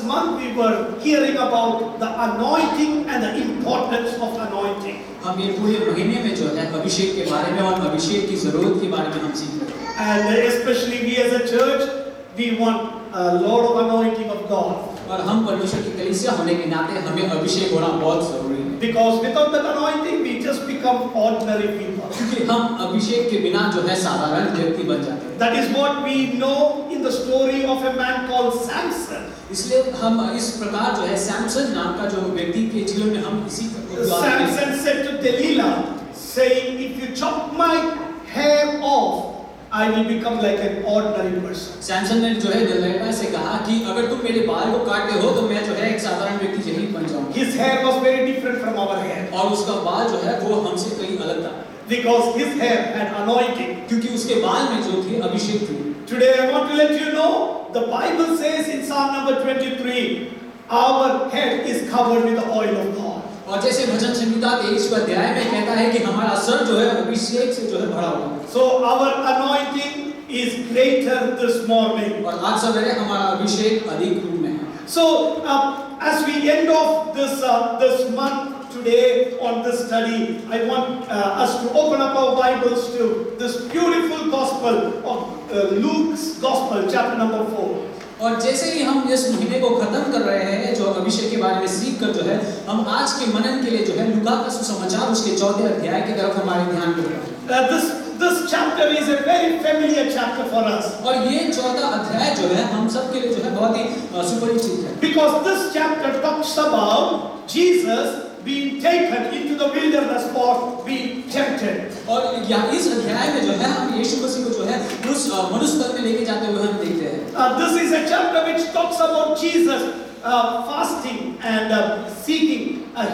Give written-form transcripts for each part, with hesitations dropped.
month we were hearing about the anointing and the importance of anointing. हम ये पूरे महीने में जो है अभिषेक के बारे में और अभिषेक की जरूरत के बारे में हम सीख रहे हैं। And especially we as a church, we want a lot of anointing of God. और हम परमेश्वर की कलीसिया होने के नाते हमें अभिषेक होना बहुत जरूरी है। Because without that anointing, we just become ordinary people. क्योंकि हम अभिषेक के बिना जो है साधारण व्यक्ति बन जाते हैं। That is what we know in the story of a man called Samson. इसलिए हम इस प्रकार जो है सैमसन नाम का जो व्यक्ति के जीवन में हम इसी Samson said to Delilah, saying, "If you chop my hair off, I will become like an ordinary person." Samson ने जो है दलीला से कहा कि अगर तुम मेरे बाल को काटते हो तो मैं जो है एक साधारण व्यक्ति जैसा बन जाऊंगा। His hair was very different from our hair. और उसका बाल जो है वो हमसे कहीं अलग था। Because his hair had anointing. क्योंकि उसके बाल में जो थी अभिषेक थी। Today I want to let you know, the Bible says in Psalm number 23, our head is covered with the oil of God. और जैसे भजन संहिता 23 अध्याय में कहता है कि हमारा सर जो है अभिषेक से जो है भरा हुआ है। So our anointing is greater this morning. और आज सवेरे हमारा अभिषेक अधिक रूप में है। So as we end off this month today on this study, I want us to open up our Bibles to this beautiful gospel of Luke's Gospel, chapter number 4. और जैसे ही हम इस महीने को खत्म कर रहे हैं जो अभिषेक के बारे में सीख कर जो है हम आज के मनन के लिए जो है लूका का सुसमाचार उसके 14 अध्याय की तरफ हमारे ध्यान को रखें। This chapter is a very familiar chapter for us. और ये 14 अध्याय जो है हम सब के लिए जो है बहुत ही सुपरिचित है। Because this chapter talks about Jesus being taken into the wilderness for being tempted. और इस अध्याय में जो है हम यीशु मसीह को जो है उस मनुष्य तल में लेके जाते हुए हम देखते हैं। This is a chapter which talks about Jesus fasting and seeking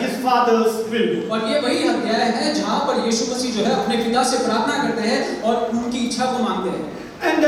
his Father's will. और ये वही अध्याय है जहाँ पर यीशु मसीह जो है अपने पिता से प्रार्थना करते हैं और उनकी इच्छा को मांगते हैं। And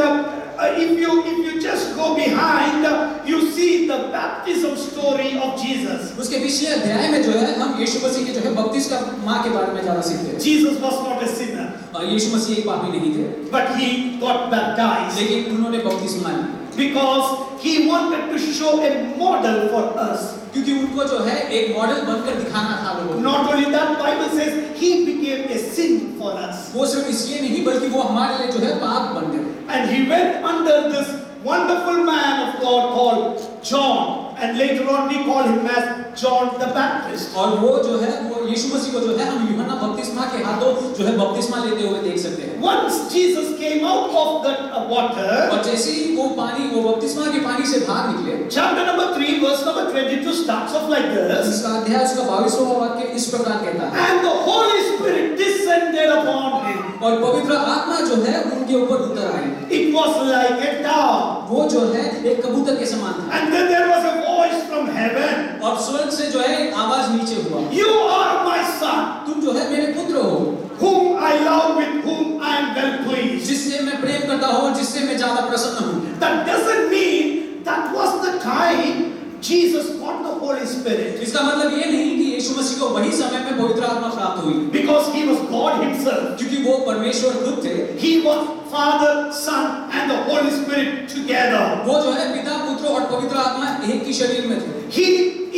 if you just go behind, you see the baptism story of Jesus. उसके पिछले अध्याय में जो है हम यीशु मसीह के जो है बपतिस्मा माँ के बारे में ज़्यादा सीखते हैं। Jesus was not a sinner. यीशु मसीह एक पापी नहीं थे। But he got baptized. लेकिन उन्होंने बपतिस्मा लिया। Because he wanted to show a model for us. क्योंकि उनको जो है एक मॉडल बनकर दिखाना था लोगों को। Not only that, Bible says he became a sin for us. वो सिर्फ इसलिए नहीं बल्कि वो हमारे लिए जो है पाप बन गए। And he went under this wonderful man of God called John, and later on we call him as John the Baptist. और वो जो है वो यीशु मसीह को जो है हम यूहन्ना बपतिस्मा के हाथों जो है बपतिस्मा लेते हुए देख सकते हैं। Once Jesus came out of that water, और जैसे ही वो बपतिस्मा के पानी से बाहर निकले, chapter number 3 verse number 22 starts off like this. इसका अध्याय उसका 22वां वाक्य इस प्रकार कहता है। And the Holy Spirit descended upon him. और पवित्र आत्मा जो है उनके ऊपर उतर आई। It was like a dove. वो जो है एक कबूतर के समान था। And then there was a voice from heaven. और स्वर्ग से जो है आवाज नीचे हुआ। You are my son. तुम जो है मेरे पुत्र हो। Whom I love, with whom I am well pleased. जिससे मैं प्रेम करता हूँ, जिससे मैं ज्यादा प्रसन्न हूँ। That doesn't mean that was the time Jesus got the Holy Spirit. इसका मतलब ये नहीं कि यीशु मसीह को वही समय में पवित्र आत्मा प्राप्त हुई। Because he was God himself. क्योंकि वो परमेश्वर खुद थे। He was Father, Son, and the Holy Spirit together. वो जो है पिता, पुत्र और पवित्र आत्मा एक ही शरीर में थे। He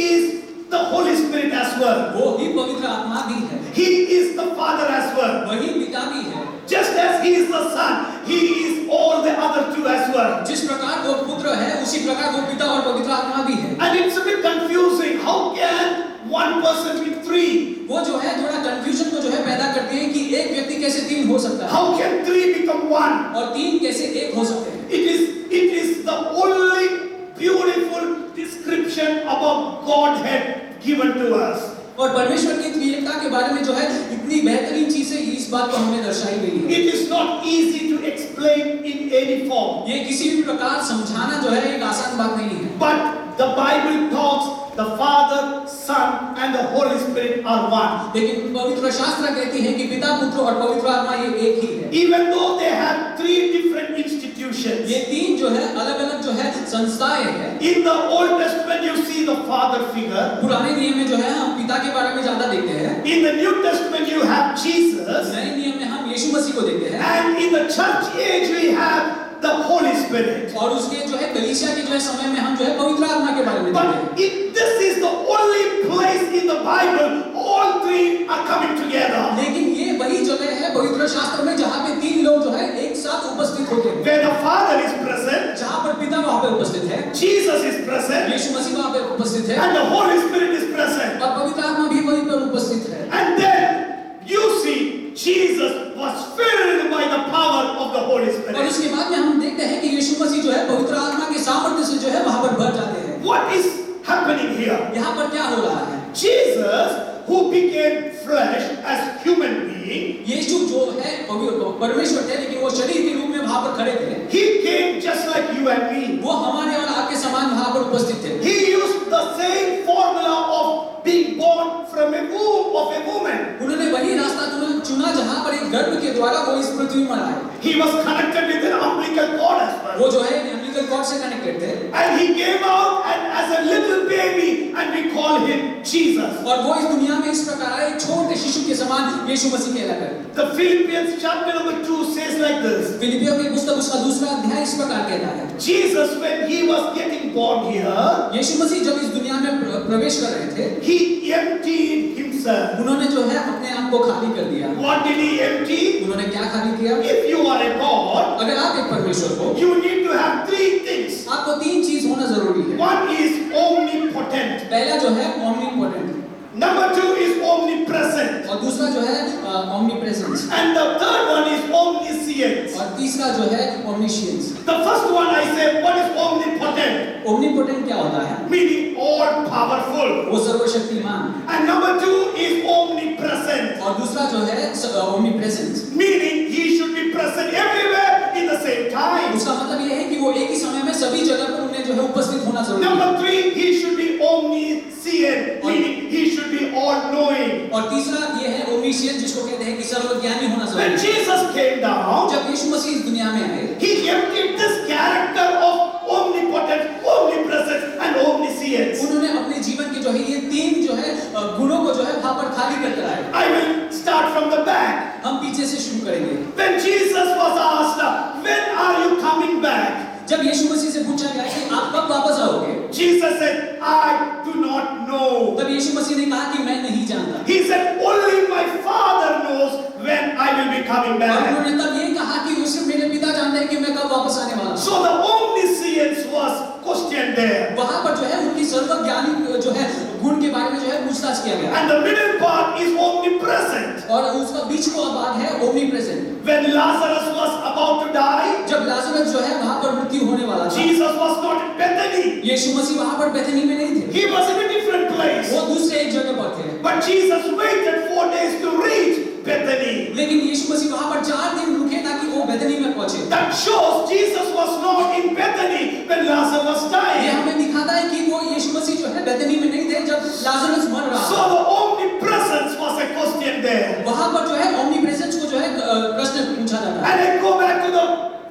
is the Holy Spirit as well. वो ही पवित्र आत्मा भी है। He is the Father as well. वही पिता भी है। Just as he is the Son, he is all the other two as well. जिस प्रकार वो पुत्र है, उसी प्रकार वो पिता और पवित्र आत्मा भी है। And it's a bit confusing. How can one person be three? वो जो है थोड़ा कंफ्यूजन को जो है पैदा करते हैं कि एक व्यक्ति कैसे तीन हो सकता है। How can three become one? और तीन कैसे एक हो सकते हैं। It is the only beautiful description about Godhead given to us. और परमेश्वर की त्रिएकता के बारे में जो है इतनी बेहतरीन चीजें इस बात को हमें दर्शाई गई है। It is not easy to explain in any form. ये किसी भी प्रकार समझाना जो है एक आसान बात नहीं है। But the Bible talks the Father, Son, and the Holy Spirit are one. लेकिन पवित्र शास्त्र कहती है कि पिता, पुत्र और पवित्र आत्मा ये एक ही है। Even though they have three different institutions. ये तीन जो है अलग-अलग जो है संस्थाएं हैं। In the Old Testament you see the Father figure. पुराने नियम में जो है हम पिता के बारे में ज्यादा देखते हैं। In the New Testament you have Jesus. नए नियम में हम यीशु मसीह को देखते हैं। And in the church age we have the Holy Spirit. और उसके जो है कलीसिया के जो है समय में हम जो है पवित्र आत्मा के बारे में देते हैं। But if this is the only place in the Bible, all three are coming together. लेकिन ये वही जगह है पवित्र शास्त्र में जहाँ पे तीन लोग जो है एक साथ उपस्थित होते हैं। Where the Father is present, जहाँ पर पिता वहाँ पे उपस्थित है, Jesus is present, यीशु मसीह वहाँ पे उपस्थित है, and the Holy Spirit is present. और पवित्र आत्मा भी वहीं पर उपस्थित है। And then you see Jesus was filled by the power of the Holy और Spirit. उसके बाद में हम देखते हैं कि यीशु मसीह जो है पवित्र आत्मा के सामर्थ्य से जो है वहाँ पर भर जाते हैं। What is happening here? यहाँ पर क्या हो रहा है? Jesus, who became flesh as human being, यीशु जो है परमेश्वर थे लेकिन वो शरीर के रूप में वहाँ पर खड़े थे। he came just like you and me. वो हमारे और आपके समान वहाँ पर उपस्थित थे। He used the same formula of being born from a womb of a woman. उन्होंने वही रास्ता चुना जहाँ पर एक गर्भ के द्वारा वो इस पृथ्वी में आए। He was connected with an umbilical cord as well. वो जो है umbilical cord से कनेक्टेड थे। And he came out and as a little baby, and we call him Jesus. और वो इस दुनिया में इस प्रकार आए एक छोटे शिशु के समान यीशु मसीह कहलाते हैं। The Philippians chapter number 2 says like this. फिलिपियों की पुस्तक उसका दूसरा अध्याय इस प्रकार कहता है। Jesus, when he was getting born here, यीशु मसीह जब इस दुनिया में प्रवेश कर रहे थे, he emptied himself. उन्होंने जो है अपने आप को खाली कर दिया। What did he empty? उन्होंने क्या खाली किया? If you are a God, अगर आप एक परमेश्वर हो, you need to have three things. आपको तीन चीज होना जरूरी है। One is omnipotent. पहला जो है omnipotent, Number 2 is omnipresent. और दूसरा जो है omnipresence, And the third one is omniscience. और तीसरा जो है omniscience। The first one I say, what is omnipotent? omnipotent क्या होता है? Meaning all powerful. वो सर्वशक्तिमान। And number 2 is omnipresent. और दूसरा जो है omnipresence, Meaning he should be present everywhere in the same time. उसका मतलब ये है कि वो एक ही समय में सभी जगह पर उन्हें जो है उपस्थित होना जरूरी है। Number 3, he should be omniscient. Meaning he should be all knowing. और तीसरा ये है omniscient, जिसको कहते हैं कि सर्वज्ञानी होना When जरूरी है। Jesus came down, जब यीशु मसीह इस दुनिया में आए, he emptied this character of omnipotent, omnipresent and omniscience. उन्होंने अपने जीवन के जो है ये तीन जो है गुणों को जो है वहाँ पर खाली कर कर आए। I will start from the back. हम पीछे से शुरू करेंगे। When Jesus was asked, when are you coming back? जब यीशु मसीह से पूछा गया कि आप कब वापस आओगे, Jesus said, I do not know. तब यीशु मसीह ने कहा कि मैं नहीं जानता। He said, only my Father knows when I will be coming और back. उन्होंने तब ये कहा कि सिर्फ मेरे पिता जानते हैं कि मैं कब वापस आने वाला हूँ। So the omniscience was questioned there. वहाँ पर जो है उनकी सर्वज्ञानी जो है गुण के बारे में जो है पूछताछ किया गया। And the middle part is omnipresent. और उसका बीच को भाग है omnipresent। When Lazarus was about to die, जब लाजरस जो है वहाँ पर मृत्यु होने वाला था, Jesus was not in Bethany. यीशु मसीह वहाँ पर बेथनी में नहीं थे, He was in a different place. वो दूसरे एक जगह पर थे। But Jesus waited 4 days to reach Bethany. लेकिन यीशु मसीह वहाँ पर 4 दिन रुके ताकि वो बेथनी में पहुँचे। That shows Jesus was not in Bethany when Lazarus ये died. हमें दिखाता है कि वो यीशु मसीह जो है बेथनी में नहीं थे जब लाजरस मर रहा So था। the omnipresence was a question there. वहाँ पर जो है omnipresence को जो है प्रश्न पूछा जाता है। And I go back to the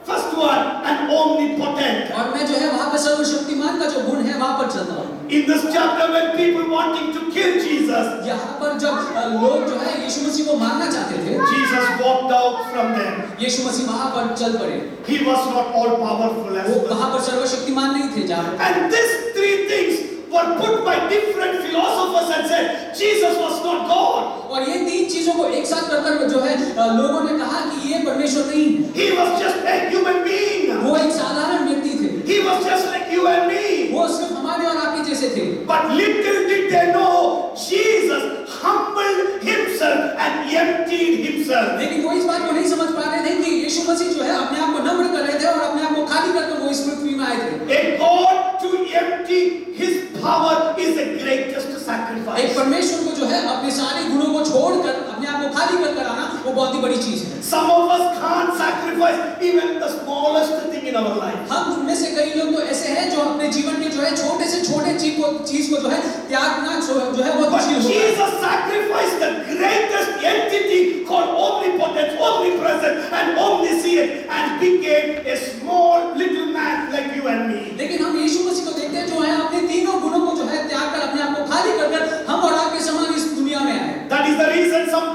first one, and omnipotent. और मैं जो है वहाँ पर सर्वशक्तिमान का जो गुण है वहाँ पर चलता हूँ। In this chapter, when people wanting to kill Jesus, यहाँ पर जब लोग जो है यीशु मसीह को मारना चाहते थे, Jesus walked out from them. यीशु मसीह वहाँ पर चल पड़े। He was not all powerful as वो well. वहाँ पर सर्वशक्तिमान नहीं थे जहाँ पर। And these three things were put by different philosophers and said Jesus was not God. और ये तीन चीजों को एक साथ रखकर जो है लोगों ने कहा कि ये परमेश्वर नहीं है। He was just a human being. वो एक साधारण व्यक्ति थे। He was just like you and me. वो सिर्फ हमारे और आपके जैसे थे। But little did they know, Jesus humbled himself and emptied himself. लेकिन वो इस बात को नहीं समझ पा रहे थे कि यीशु मसीह जो है अपने आप को नम्र कर रहे थे और अपने आप को खाली करके वो इस पृथ्वी में आए थे। A God to empty his power is the greatest sacrifice. एक परमेश्वर को जो है अपने सारे गुणों को छोड़कर अपने आप को खाली कर आना वो बहुत ही बड़ी चीज है। Some of us can't sacrifice even the smallest thing in our life. हम में से कई लोग तो ऐसे हैं जो अपने जीवन के जो है छोटे से छोटे चीज को जो है त्यागना जो है बहुत But मुश्किल होता है। Jesus sacrificed the greatest entity called omnipotent, omnipresent and omniscient and became a small little man like you and me. लेकिन हम यीशु मसीह को देखते हैं जो है अपने तीनों गुणों को जो है त्याग कर अपने आप को खाली कर हम और आपके समान इस दुनिया में आए। That is the reason some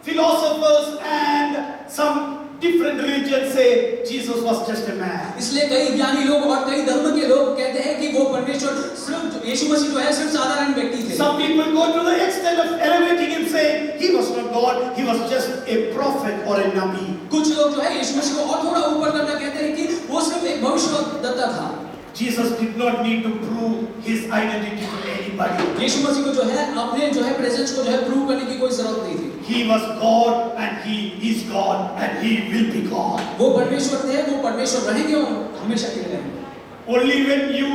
philosophers and some different religions say Jesus was just a man. इसलिए कई ज्ञानी लोग और कई धर्म के लोग कहते हैं कि वो परमेश्वर सिर्फ यीशु मसीह जो है सिर्फ साधारण व्यक्ति थे। Some people go to the extent of elevating him, saying he was not God, he was just a prophet or a nabi. कुछ लोग जो है यीशु मसीह को और थोड़ा ऊपर करना कहते हैं कि वो सिर्फ एक भविष्यवक्ता था। Jesus did not need to prove his identity to anybody. यीशु मसीह को जो है अपने जो है प्रेजेंस को जो है प्रूव करने की कोई जरूरत नहीं थी। He was God and he is God and he will be God. वो परमेश्वर थे, वो परमेश्वर रहेंगे और हमेशा के लिए रहेंगे। Only when you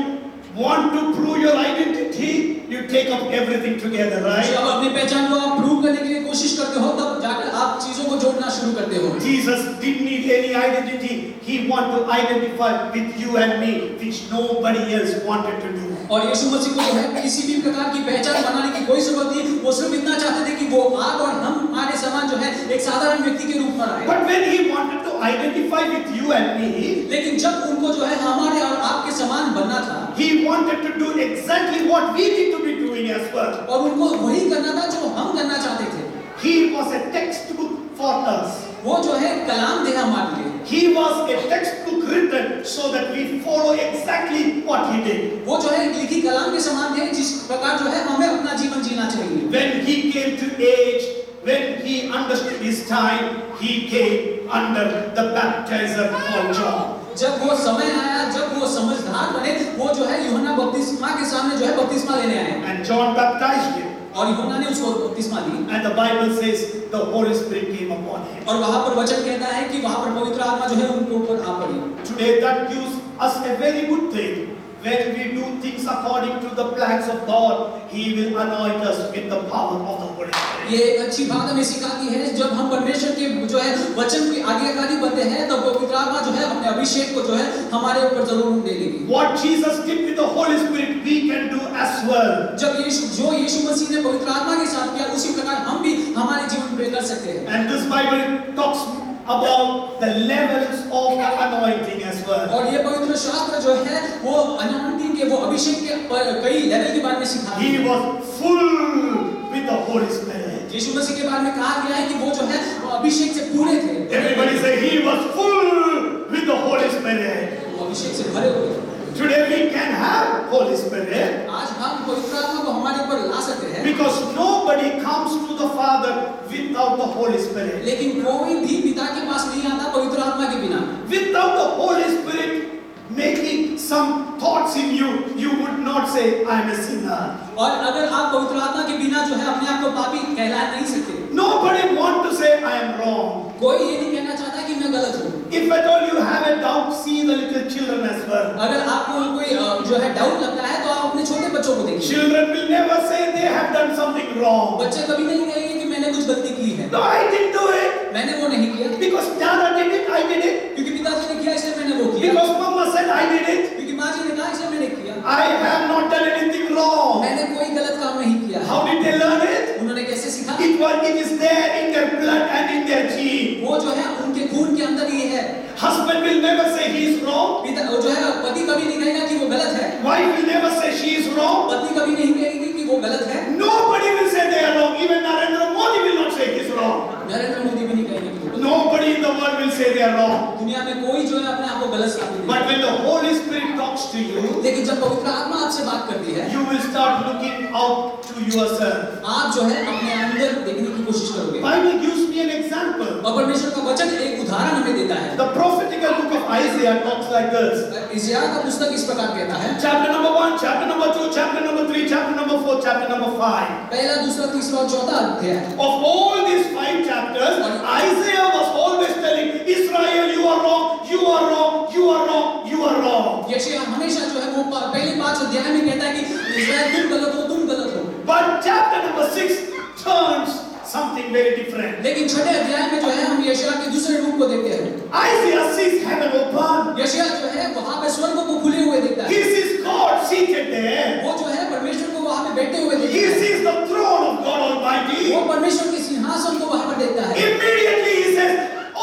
want to prove your identity, you take up everything together, right? जब अपनी पहचान को आप प्रूव करने के लिए कोशिश करते हो, तब जाकर आप चीजों को जोड़ना शुरू करते हो। Jesus didn't need any identity. He wanted to identify with you and me, which nobody else wanted to do. और यीशु मसीह को जो है किसी भी प्रकार की पहचान बनाने की कोई जरूरत नहीं, वो सिर्फ इतना चाहते थे कि वो आप और हम हमारे समान जो है एक साधारण व्यक्ति के रूप में आए। But when he wanted to identify with you and me, लेकिन जब उनको जो है हमारे और आपके समान बनना था, he wanted to do exactly what we need to be doing as well. और उनको वही करना था जो हम करना चाहते थे। He was a textbook for us. वो जो है कलाम थे हमारे लिए। He was a textbook written so that we follow exactly what he did. वो जो है लिखी कलाम के समान थे, जिस प्रकार जो है हमें अपना जीवन जीना चाहिए। When he came to age, when he understood his time, he came under the baptizer called John. जब वो समय आया, जब वो समझदार बने, वो जो है यूहन्ना बपतिस्मा के सामने जो है बपतिस्मा लेने आए। And John baptized him. और यूहन्ना ने उसको बपतिस्मा दी। And the Bible says the Holy Spirit came upon him. और वहाँ पर वचन कहता है कि वहाँ पर पवित्र आत्मा जो है उनके ऊपर आ पड़ी। Today that gives us a very good thing. When we do things according to the plans of God, He will anoint us with the power of the Holy Spirit. ये एक अच्छी बात हमें सिखाती है, जब हम परमेश्वर के जो है वचन की आज्ञाकारी बनते हैं, तब पवित्र आत्मा जो है अपने अभिषेक को जो है हमारे ऊपर जरूर दे देगी। What Jesus did with the Holy Spirit, we can do as well. जब यीशु मसीह ने पवित्र आत्मा के साथ किया, उसी प्रकार हम भी हमारे जीवन में कर सकते हैं। And this Bible talks about the levels of the anointing as well. और ये पवित्र शास्त्र जो है वो anointing के वो अभिषेक के कई लेवल के बारे में सिखाता है। He was full with the Holy Spirit. यीशु मसीह के बारे में कहा गया है कि वो जो है वो अभिषेक से पूरे थे। Everybody say he was full with the Holy Spirit. वो अभिषेक से भरे हुए थे। Today we can have Holy Spirit. आज हम पवित्र आत्मा को हमारे ऊपर ला सकते हैं। Because nobody comes to the Father without the Holy Spirit. लेकिन कोई भी पिता के पास नहीं आता पवित्र आत्मा के बिना। Without the Holy Spirit making some thoughts in you, you would not say, I am a sinner. और अगर आप पवित्र आत्मा के बिना जो है अपने आप को पापी कहला नहीं सकते। Nobody want to say, I am wrong. कोई ये नहीं कहना चाहता कि मैं गलत हूँ। If at all you have a doubt, see the little children as well. अगर आपको कोई जो है डाउट लगता है, तो आप अपने छोटे बच्चों को देखिए। Children will never say they have done something wrong. बच्चे कभी नहीं कहेंगे कि मैंने कुछ गलती की है। No, I didn't do it. मैंने वो नहीं किया। Because Dada did it, I did it. क्योंकि पिताजी ने किया इसलिए मैंने वो किया। Because Mama said I did it. क्योंकि माँ जी ने कहा इसलिए मैंने किया। I have not done anything wrong. मैंने कोई गलत काम नहीं किया। How did they learn it? उन्होंने कैसे सीखा? It is there in their blood and in their gene. वो जो है उनके खून के अंदर ही है। Husband will never say he is wrong. पिता जो है पति कभी नहीं कहेगा कि वो गलत है। Wife will never say she is wrong. पत्नी कभी नहीं कहेगी कि वो गलत है। Nobody will say they are wrong. Even Narendra Modi will not say he is wrong. Narendra Modi भी नहीं कहेंगे कि वो गलत है। Nobody in the world will say they are wrong. दुनिया में कोई जो है अपने आप को गलत साबित नहीं But when the Holy Spirit talks to you, लेकिन जब पवित्र आत्मा आपसे बात करती है, you will start looking out to yourself. आप जो है अपने अंदर देखने की कोशिश करोगे। Bible gives me an example. और परमेश्वर का वचन एक उदाहरण हमें देता है। The prophetical book of Isaiah talks like this. इस्राएल का पुस्तक इस प्रकार कहता है। Chapter number 1, chapter number 2, chapter number 3, chapter number 4, chapter number 5. पहला, दूसरा, तीसरा और चौथा अध्याय। Of all these 5 chapters, Isaiah was always telling Israel, you are wrong, you are wrong, you are wrong, you are wrong. यशायाह हमेशा जो है वो पहले 5 अध्याय में कहता है कि इस्राएल तुम गलत हो, तुम गलत हो। But chapter number 6 turns something very different. लेकिन छठे अध्याय में जो है हम यशायाह के दूसरे रूप को देखते हैं। Isaiah sees heaven open. यशायाह जो है वहाँ पे स्वर्ग को खुले हुए देखता He है। sees God seated there. वो जो है परमेश्वर को वहाँ पे बैठे हुए He देखता है। sees the throne of God Almighty. वो परमेश्वर के सिंहासन को वहाँ पर देखता है। Immediately he says,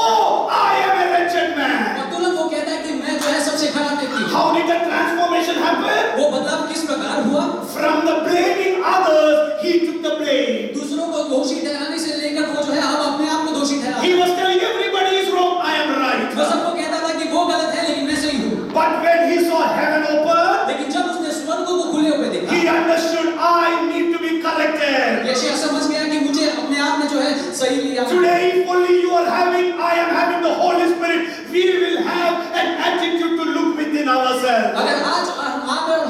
oh, I am a wretched man. और तुरंत वो कहता है कि मैं जो है सबसे खराब व्यक्ति हूँ। How did the transformation happen? वो बदलाव किस प्रकार हुआ? From the blaming others, he took the blame. दूसरों को दोषी ठहराने से लेकर वो जो है अब अपने आप को दोषी ठहरा। He was telling everybody is wrong, I am right. वो सबको कहता था कि वो गलत है लेकिन मैं सही हूँ। But when he saw heaven open, लेकिन जब उसने स्वर्ग को खुले हुए देखा, he understood I need to be corrected. यशायाह समझ गया कि मुझे अपने आप में जो है सही लिया। Today, if only you are having, I am having the Holy Spirit, we will have an attitude to look within ourselves. अगर आज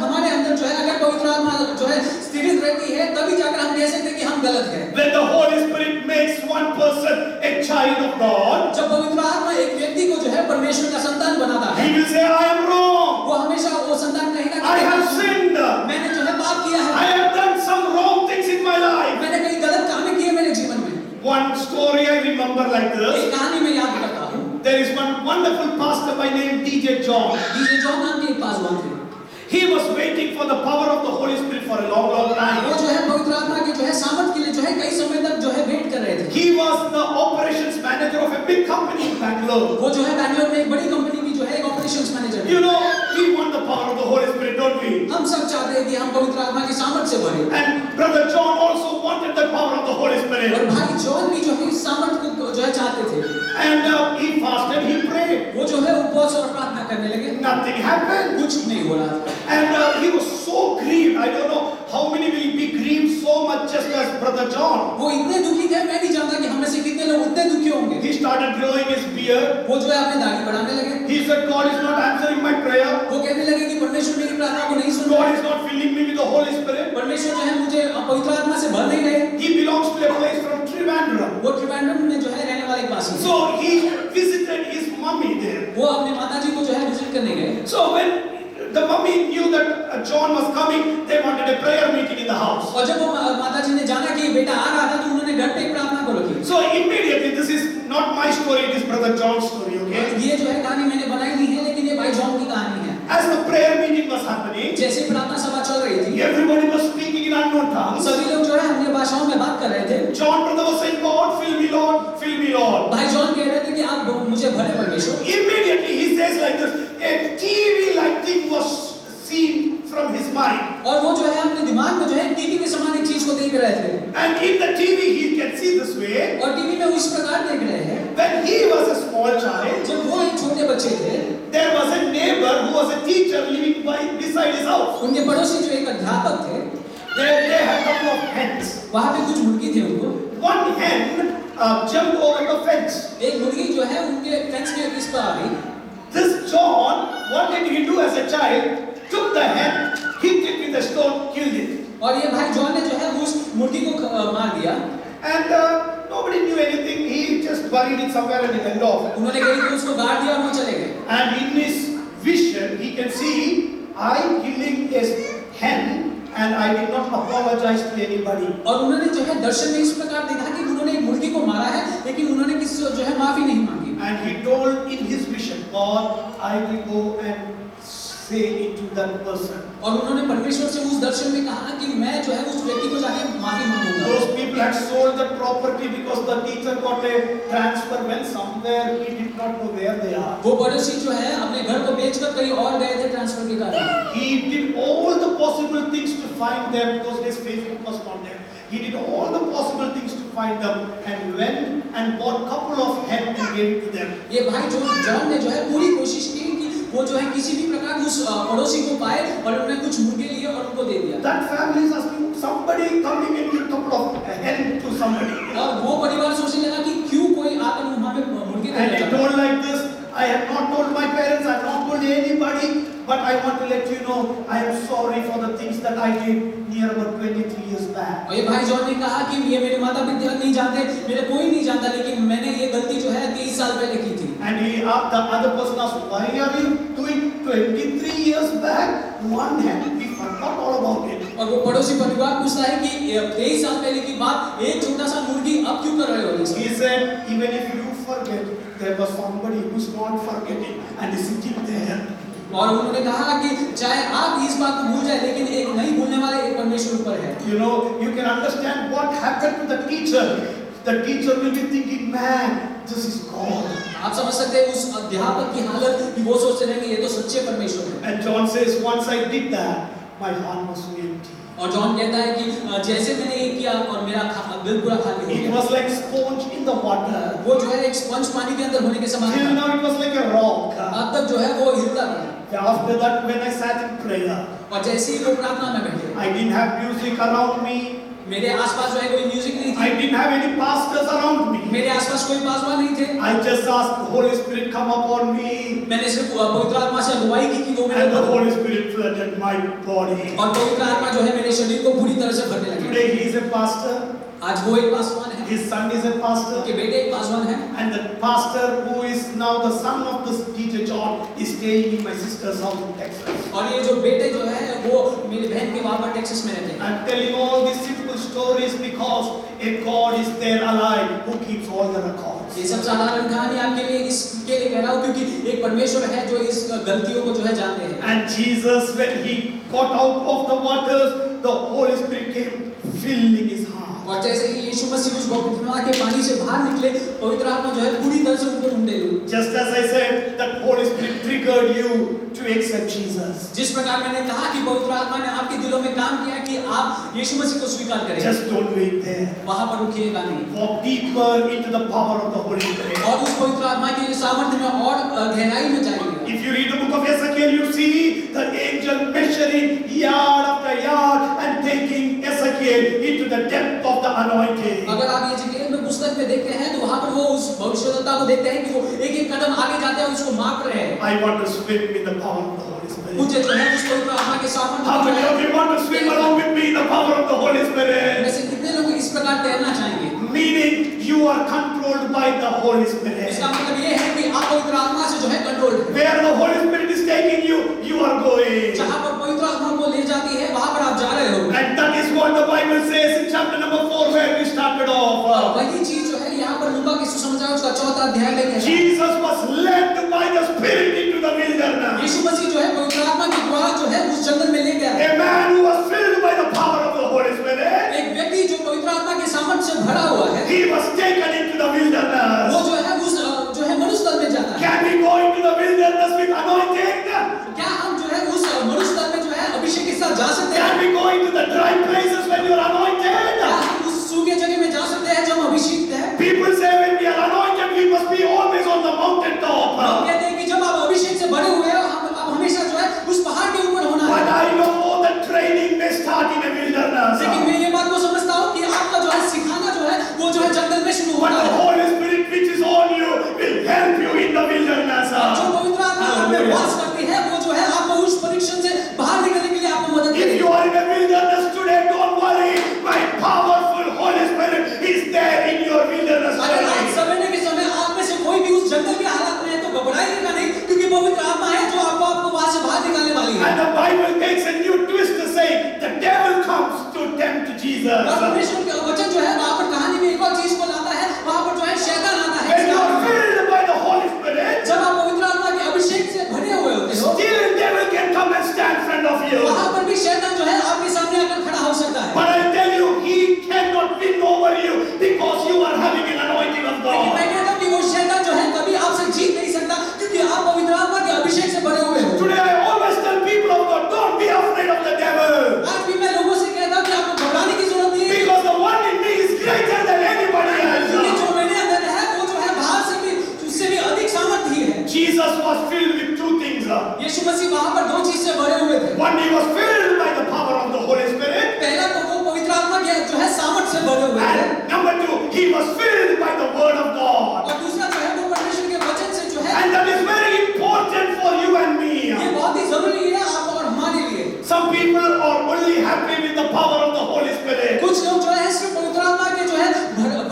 हमारे अंदर जो है अगर पवित्र आत्मा जो है स्थिरित रहती है तभी जाकर हम कह सकते हैं कि हम गलत हैं। When the Holy Spirit makes one person a child of God, जब पवित्र आत्मा एक व्यक्ति को जो है परमेश्वर का संतान बनाता है, he will say, I am wrong. वो हमेशा वो संतान कहीं ना I have कहीं sinned. मैंने जो है पाप किया I है, have done some wrong things in my life. मैंने कई गलत कामें किए मेरे जीवन में। One story I remember like this. एक कहानी में याद करता हूँ। There is one wonderful pastor by name DJ John. DJ John नाम के एक पासवान थे। He was waiting for the power of the Holy Spirit for a long, long वो time. जो है पवित्र आत्मा के जो है सामर्थ के लिए जो है कई समय तक जो है वेट कर रहे थे। He was the operations manager of a big company in Bangalore. वो जो है बैंगलोर में एक बड़ी कंपनी की जो है एक ऑपरेशंस मैनेजर है। You know, we want the power of the Holy Spirit, don't we? हम सब चाहते हैं कि हम पवित्र आत्मा की सामर्थ से भरे। And Brother John also wanted the power of the Holy और Spirit. भाई जॉन भी जो है इस सामर्थ को जो है चाहते थे। And he fasted, he prayed. वो जो है उपवास और प्रार्थना करने लगे, Nothing happened. कुछ नहीं हो रहा था। And he was so grieved. I don't know how many will be grieved so much just as Brother John. वो इतने दुखी थे, मैं नहीं जानता कि हम में से कितने लोग उतने दुखी होंगे। He started growing his beard. वो जो है अपने दाढ़ी बढ़ाने लगे। He said, God is not answering my prayer. वो कहने लगे कि परमेश्वर मेरी प्रार्थना को नहीं सुन रहा God है। is not filling me with the Holy Spirit. परमेश्वर जो है मुझे पवित्र आत्मा से भर नहीं रहे। He belongs to a place from Trivandrum. वो त्रिवेंद्रम में जो है रहने वाले एक वासी। So he visited his mummy there. वो अपने माताजी को जो है विजिट करने गए। So when the mummy knew that John was coming, they wanted a prayer meeting in the house. और जब वो माताजी ने जाना कि बेटा आ रहा था तो उन्होंने घर पे एक प्रार्थना को रखी। So immediately, this is not my story, it is Brother John's story, okay? ये जो है कहानी मैंने बनाई नहीं है, लेकिन ये भाई जॉन की कहानी है। As the prayer meeting was happening, जैसे प्रार्थना सभा चल रही थी, everybody was speaking in unknown tongues. सभी लोग जो है अन्य भाषाओं में बात कर रहे थे। John brother was saying, God, fill me, Lord, fill me, Lord. भाई जॉन कह रहे थे कि आप मुझे भरे परमेश्वर। Immediately he says like this, a TV-like thing was seen from his mind. और वो जो है अपने दिमाग में जो है टीवी के समान एक चीज को देख रहे थे। And in the TV he can see this way. और टीवी में वो इस प्रकार देख रहे हैं। When he was a small child, जब वो एक छोटे बच्चे थे, there was a neighbor who was a teacher living beside his house. उनके पड़ोसी जो एक अध्यापक थे, They had a couple of hens. वहाँ पे कुछ मुर्गी थे उनको। One hen jumped over the fence. एक मुर्गी जो है उनके फेंस के इस पर आ गई। This John, what did he do as a child? Took the hen, hit it with a stone, killed it. और ये भाई जॉन ने जो है उस मुर्गी को मार दिया। And nobody knew anything. He just buried it somewhere and he went off. उन्होंने कहीं तो उसको गाड़ दिया और वो चले गए। And in his vision, he can see I killing a hen and I did not apologize to anybody. और उन्होंने जो है दर्शन में इस प्रकार देखा कि उन्होंने एक मुर्गी को मारा है, लेकिन उन्होंने किसी से जो है माफी नहीं मांगी। And he told in his vision, God, I will go and say it to that person. और उन्होंने परमेश्वर से उस दर्शन में कहा कि मैं जो है उस व्यक्ति को जाके माफी मांगूंगा। Those people had sold the property because the teacher got a transfer when somewhere he did not know where they are. वो पड़ोसी जो है अपने घर को बेचकर कहीं और गए थे ट्रांसफर के कारण। He did all the possible things to find them because his Facebook was not there. He did all the possible things to find them and went and bought couple of hen and gave it to them. ये भाई John ने जो है पूरी कोशिश की कि वो जो है किसी भी प्रकार उस पड़ोसी को पाए और उन्होंने कुछ मुर्गे लिए और उनको दे दिया। That family is asking somebody coming and give couple of hen to somebody. और वो परिवार सोचने लगा कि क्यों कोई आकर वहाँ पे मुर्गे And देता he told like this, I have not told my parents, I have not told anybody, but I want to let you know, I am sorry for the things that I did near about 23 years back. और ये भाई John ने कहा कि ये मेरे माता पिता नहीं जानते, मेरे कोई नहीं जानता, लेकिन मैंने ये गलती जो है 23 साल पहले की थी। And the other person asked, why are you doing 23 years back? One hand, we forgot all about it. और वो पड़ोसी परिवार पूछता है कि 23 साल पहले की बात, एक छोटा सा मुर्गी अब क्यों कर रहे हो? He said, even if you forget, there was somebody who's not forgetting and is sitting there. और उन्होंने कहा कि चाहे आप इस बात को भूल जाए, लेकिन एक नहीं भूलने वाले एक परमेश्वर ऊपर है। You know, you can understand what happened to the teacher. The teacher will be thinking, man, this is God. आप समझ सकते हैं उस अध्यापक की हालत कि वो सोचते रहेंगे ये तो सच्चे परमेश्वर है। And John says, once I did that, my heart was so empty. और जॉन कहता है कि जैसे मैंने ये किया और मेरा दिल पूरा खाली हो It गया। was like sponge in the water. वो जो है एक स्पंज पानी के अंदर होने के समान Till था। now it was like a rock. अब तक जो है वो हिलता था। After that, when I sat in prayer, और जैसे ही वो प्रार्थना में बैठे, I didn't have music around me. मेरे आसपास जो है कोई म्यूजिक नहीं I थी, didn't have any pastors around me. मेरे आसपास कोई पासवान नहीं थे। I just asked the Holy Spirit come upon me, मैंने सिर्फ पवित्र आत्मा से अगुवाई की कि वो मेरे and the ऊपर, Holy Spirit flooded my body. और पवित्र आत्मा जो है मेरे शरीर को पूरी तरह से भरने लगे। Today he is a pastor. आज वो एक पासवान है, His son is a pastor. उनके बेटे एक पासवान है, And the pastor who is now the son of this teacher John is staying in my sister's house in Texas. और ये जो बेटे जो है वो मेरी बहन के वहाँ पर टेक्सास में रहते हैं। I'm telling all these simple stories because a God is there alive who keeps all the records. ये सब साधारण कहानी आपके लिए इसके लिए कह रहा हूँ क्योंकि एक परमेश्वर है जो इस गलतियों को जो है जानते हैं। And Jesus, when he got out of the waters, the Holy Spirit came filling his heart. और जैसे ही यीशु मसीह उस बपतिस्मा के पानी से बाहर निकले, पवित्र आत्मा जो है पूरी तरह से उनको ढूंढे हुए। Just as I said, that Holy Spirit triggered you to accept Jesus. जिस प्रकार मैंने कहा कि पवित्र आत्मा ने आपके दिलों में काम किया कि आप यीशु मसीह को स्वीकार करें, Just don't wait there. वहां पर रुकिएगा नहीं, Walk deeper into the power of the Holy Spirit. और उस पवित्र आत्मा के सामर्थ्य में और गहराई में जाएंगे। If you read the book of Ezekiel, you see the angel measuring yard after yard and taking Ezekiel into the depth of the anointing. अगर आप यहेजकेल में पुस्तक में देखते हैं तो वहां पर वो उस भविष्यद्वक्ता को देखते हैं कि वो एक एक कदम आगे जाते हैं, उसको माप रहे हैं। I want to swim in the power of the Holy Spirit. मुझे जो है उस पवित्र आत्मा के सामर्थ्य How many of you want to swim along with me in the power of the Holy Spirit? में से कितने लोग इस प्रकार तैरना चाहेंगे? Meaning you are controlled by the Holy Spirit. इसका मतलब ये है कि आप पवित्र आत्मा से जो है कंट्रोल है। Where the Holy Spirit is taking you, you are going. जहाँ पर पवित्र आत्मा को ले जाती है वहाँ पर आप जा रहे हो। And that is what the Bible says in chapter number 4 where we started off. वही चीज जो है यहाँ पर लूका के सुसमाचार उसका 4वां अध्याय में कहता है। Jesus was led by the Spirit into the wilderness. यीशु मसीह जो है पवित्र आत्मा के द्वारा जो है उस जंगल में ले गया। A man who was filled by the power of the Holy Spirit. एक व्यक्ति जो पवित्र आत्मा के सामर्थ्य से भरा हुआ है, He was taken into the wilderness. वो जो है उस जो है मनुष्य तल में जाता है। Can we go into the wilderness with anointing? क्या हम जो है उस मनुष्य तल में जो है अभिषेक के साथ जा सकते हैं? Can we go into the dry places when you are anointed? क्या हम उस सूखे जगह में जा सकते हैं जब हम अभिषिक्त हैं? People say when we are anointed, we must be always on the mountain लोग top. कहते हैं कि जब आप अभिषेक से भरे हुए हो, आप हमेशा जो है उस पहाड़ के ऊपर होना But है। I know that training may start in a wilderness. लेकिन मैं ये बात को समझता हूँ कि आपका जो है सिखाना जो है वो जो है जंगल में शुरू But होता the है। Holy Spirit which is on you will help you in the wilderness. जो पवित्र आत्मा आप में वास करती है वो जो है आपको उस परीक्षण से बाहर निकलने के लिए आपको मदद If करेगी। you are in a wilderness today, don't worry. My powerful Holy Spirit is there in your wilderness. अगर आज सवेरे के समय आप में से कोई भी उस जंगल की हालत में है तो घबराइएगा नहीं, क्योंकि पवित्र आत्मा है जो आपको वहां से बाहर निकालने वाली है। And the Bible takes a new twist to say the devil comes to tempt Jesus. और परमेश्वर के वचन जो है वहां पर कहानी में एक और चीज को लाता है, वहां पर जो है शैतान आता है। When you are filled by the Holy Spirit, जब आप पवित्र आत्मा के अभिषेक से भरे हुए होते हो, still the devil can come and stand in front of you. वहां पर भी शैतान जो है आपके सामने आकर खड़ा हो सकता है। But I tell you, he cannot win over you because you are having an anointing of लेकिन God. मैं कहता हूं कि वो शैतान जो है कभी आपसे जीत नहीं सकता, क्योंकि आप पवित्र आत्मा के अभिषेक से भरे हुए हो। Today I always tell people of God, don't be afraid of the devil. आज भी मैं लोगों से कहता हूं कि आपको घबराने की जरूरत नहीं है, Because the one in me is greater than anybody क्योंकि else. जो मेरे अंदर है वो जो है बाहर से भी उससे भी अधिक सामर्थ्य है। Jesus was filled with two things. यीशु मसीह वहां पर दो चीज से भरे हुए थे। One, he was filled by the power of the Holy Spirit. पहला तो वो पवित्र आत्मा के जो है सामर्थ्य से भरे हुए थे, And number two, he was filled by the word of God. और दूसरा जो है वो परमेश्वर के वचन से जो है, And that is very important for you and me. ये बहुत ही जरूरी है आप और हमारे लिए। Some people are only happy with the power of the Holy Spirit. कुछ लोग जो है सिर्फ पवित्र आत्मा के जो है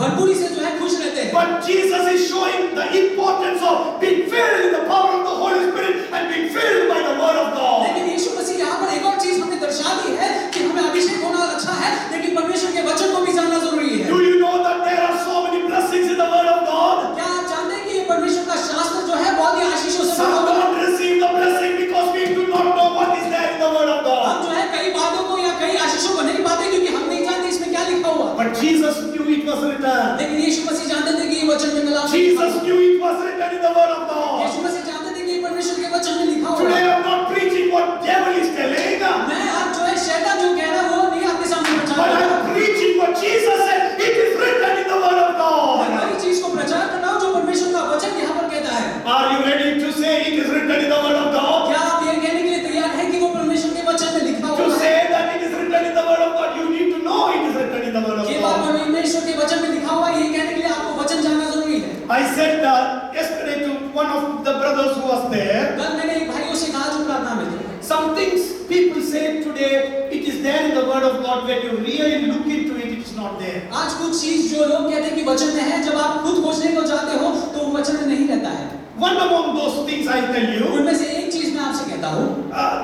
भरपूरी से जो है खुश रहते हैं। But Jesus is showing the importance of being filled with the power of the Holy Spirit and being filled by the word of God. लेकिन यीशु मसीह यहाँ पर एक और चीज हमें दर्शा दी है कि हमें अभिषेक होना अच्छा है, लेकिन परमेश्वर के वचन को भी जानना जरूरी है। Do you know that there are so many blessings in the word of God? क्या आप जानते हैं कि ये परमेश्वर का शास्त्र जो है बहुत ही आशीषों से Some भरा हुआ है? don't receive the blessing because we do not know what is there in the word of हम God. जो है कई बातों को या कई आशीषों को नहीं पाते क्योंकि हम नहीं जानते इसमें क्या लिखा हुआ। But Jesus knew it was written. लेकिन यीशु मसीह जानते थे कि ये वचन में मिला हुआ है। Jesus knew it was written in the word of God. यीशु मसीह जानते थे कि ये परमेश्वर के वचन में लिखा हुआ Today है। I'm not preaching what devil is telling. मैं आज जो है शैतान जो कह रहा है वो नहीं आपके सामने प्रचार But कर रहा I'm preaching what Jesus said. It is written in the word of मैं God. वही चीज को प्रचार कर रहा हूँ जो परमेश्वर का वचन यहाँ पर कहता है। Are you ready to say it is written in the word of God? क्या आप ये कहने के लिए तैयार हैं कि वो परमेश्वर के वचन में लिखा To हुआ है? say that it is written in of God, when you really look into it, it's not there. आज कुछ चीज जो लोग कहते हैं कि वचन में है, जब आप खुद खोजने को जाते हो तो वो वचन में नहीं रहता है। One among those things I tell you, उनमें से एक चीज मैं आपसे कहता हूँ,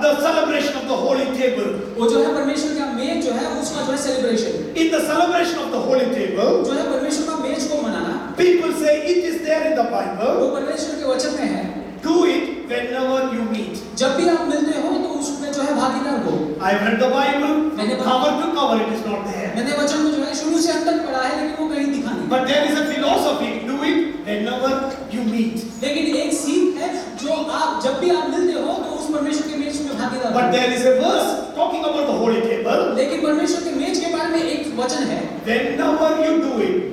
the celebration of the holy table. वो जो है परमेश्वर का मेज जो है उसका जो है celebration, In the celebration of the holy table, जो है परमेश्वर का मेज को मनाना, people say it is there in the Bible. वो परमेश्वर के वचन में है। Do it whenever you meet. जब भी आप मिलते हो तो उसमें जो है भागीदार हो। I've read the Bible, मैंने cover to cover, it is not there. मैंने वचन को जो है शुरू से अंत तक पढ़ा है, लेकिन वो कहीं दिखा नहीं। But there is a philosophy. Do it whenever you meet. लेकिन एक सीख है जो आप जब भी आप मिलते हो तो उस परमेश्वर के मेज में भागीदार हो। But there is a verse talking about the holy table. लेकिन परमेश्वर के मेज के बारे में एक वचन है, Whenever you do it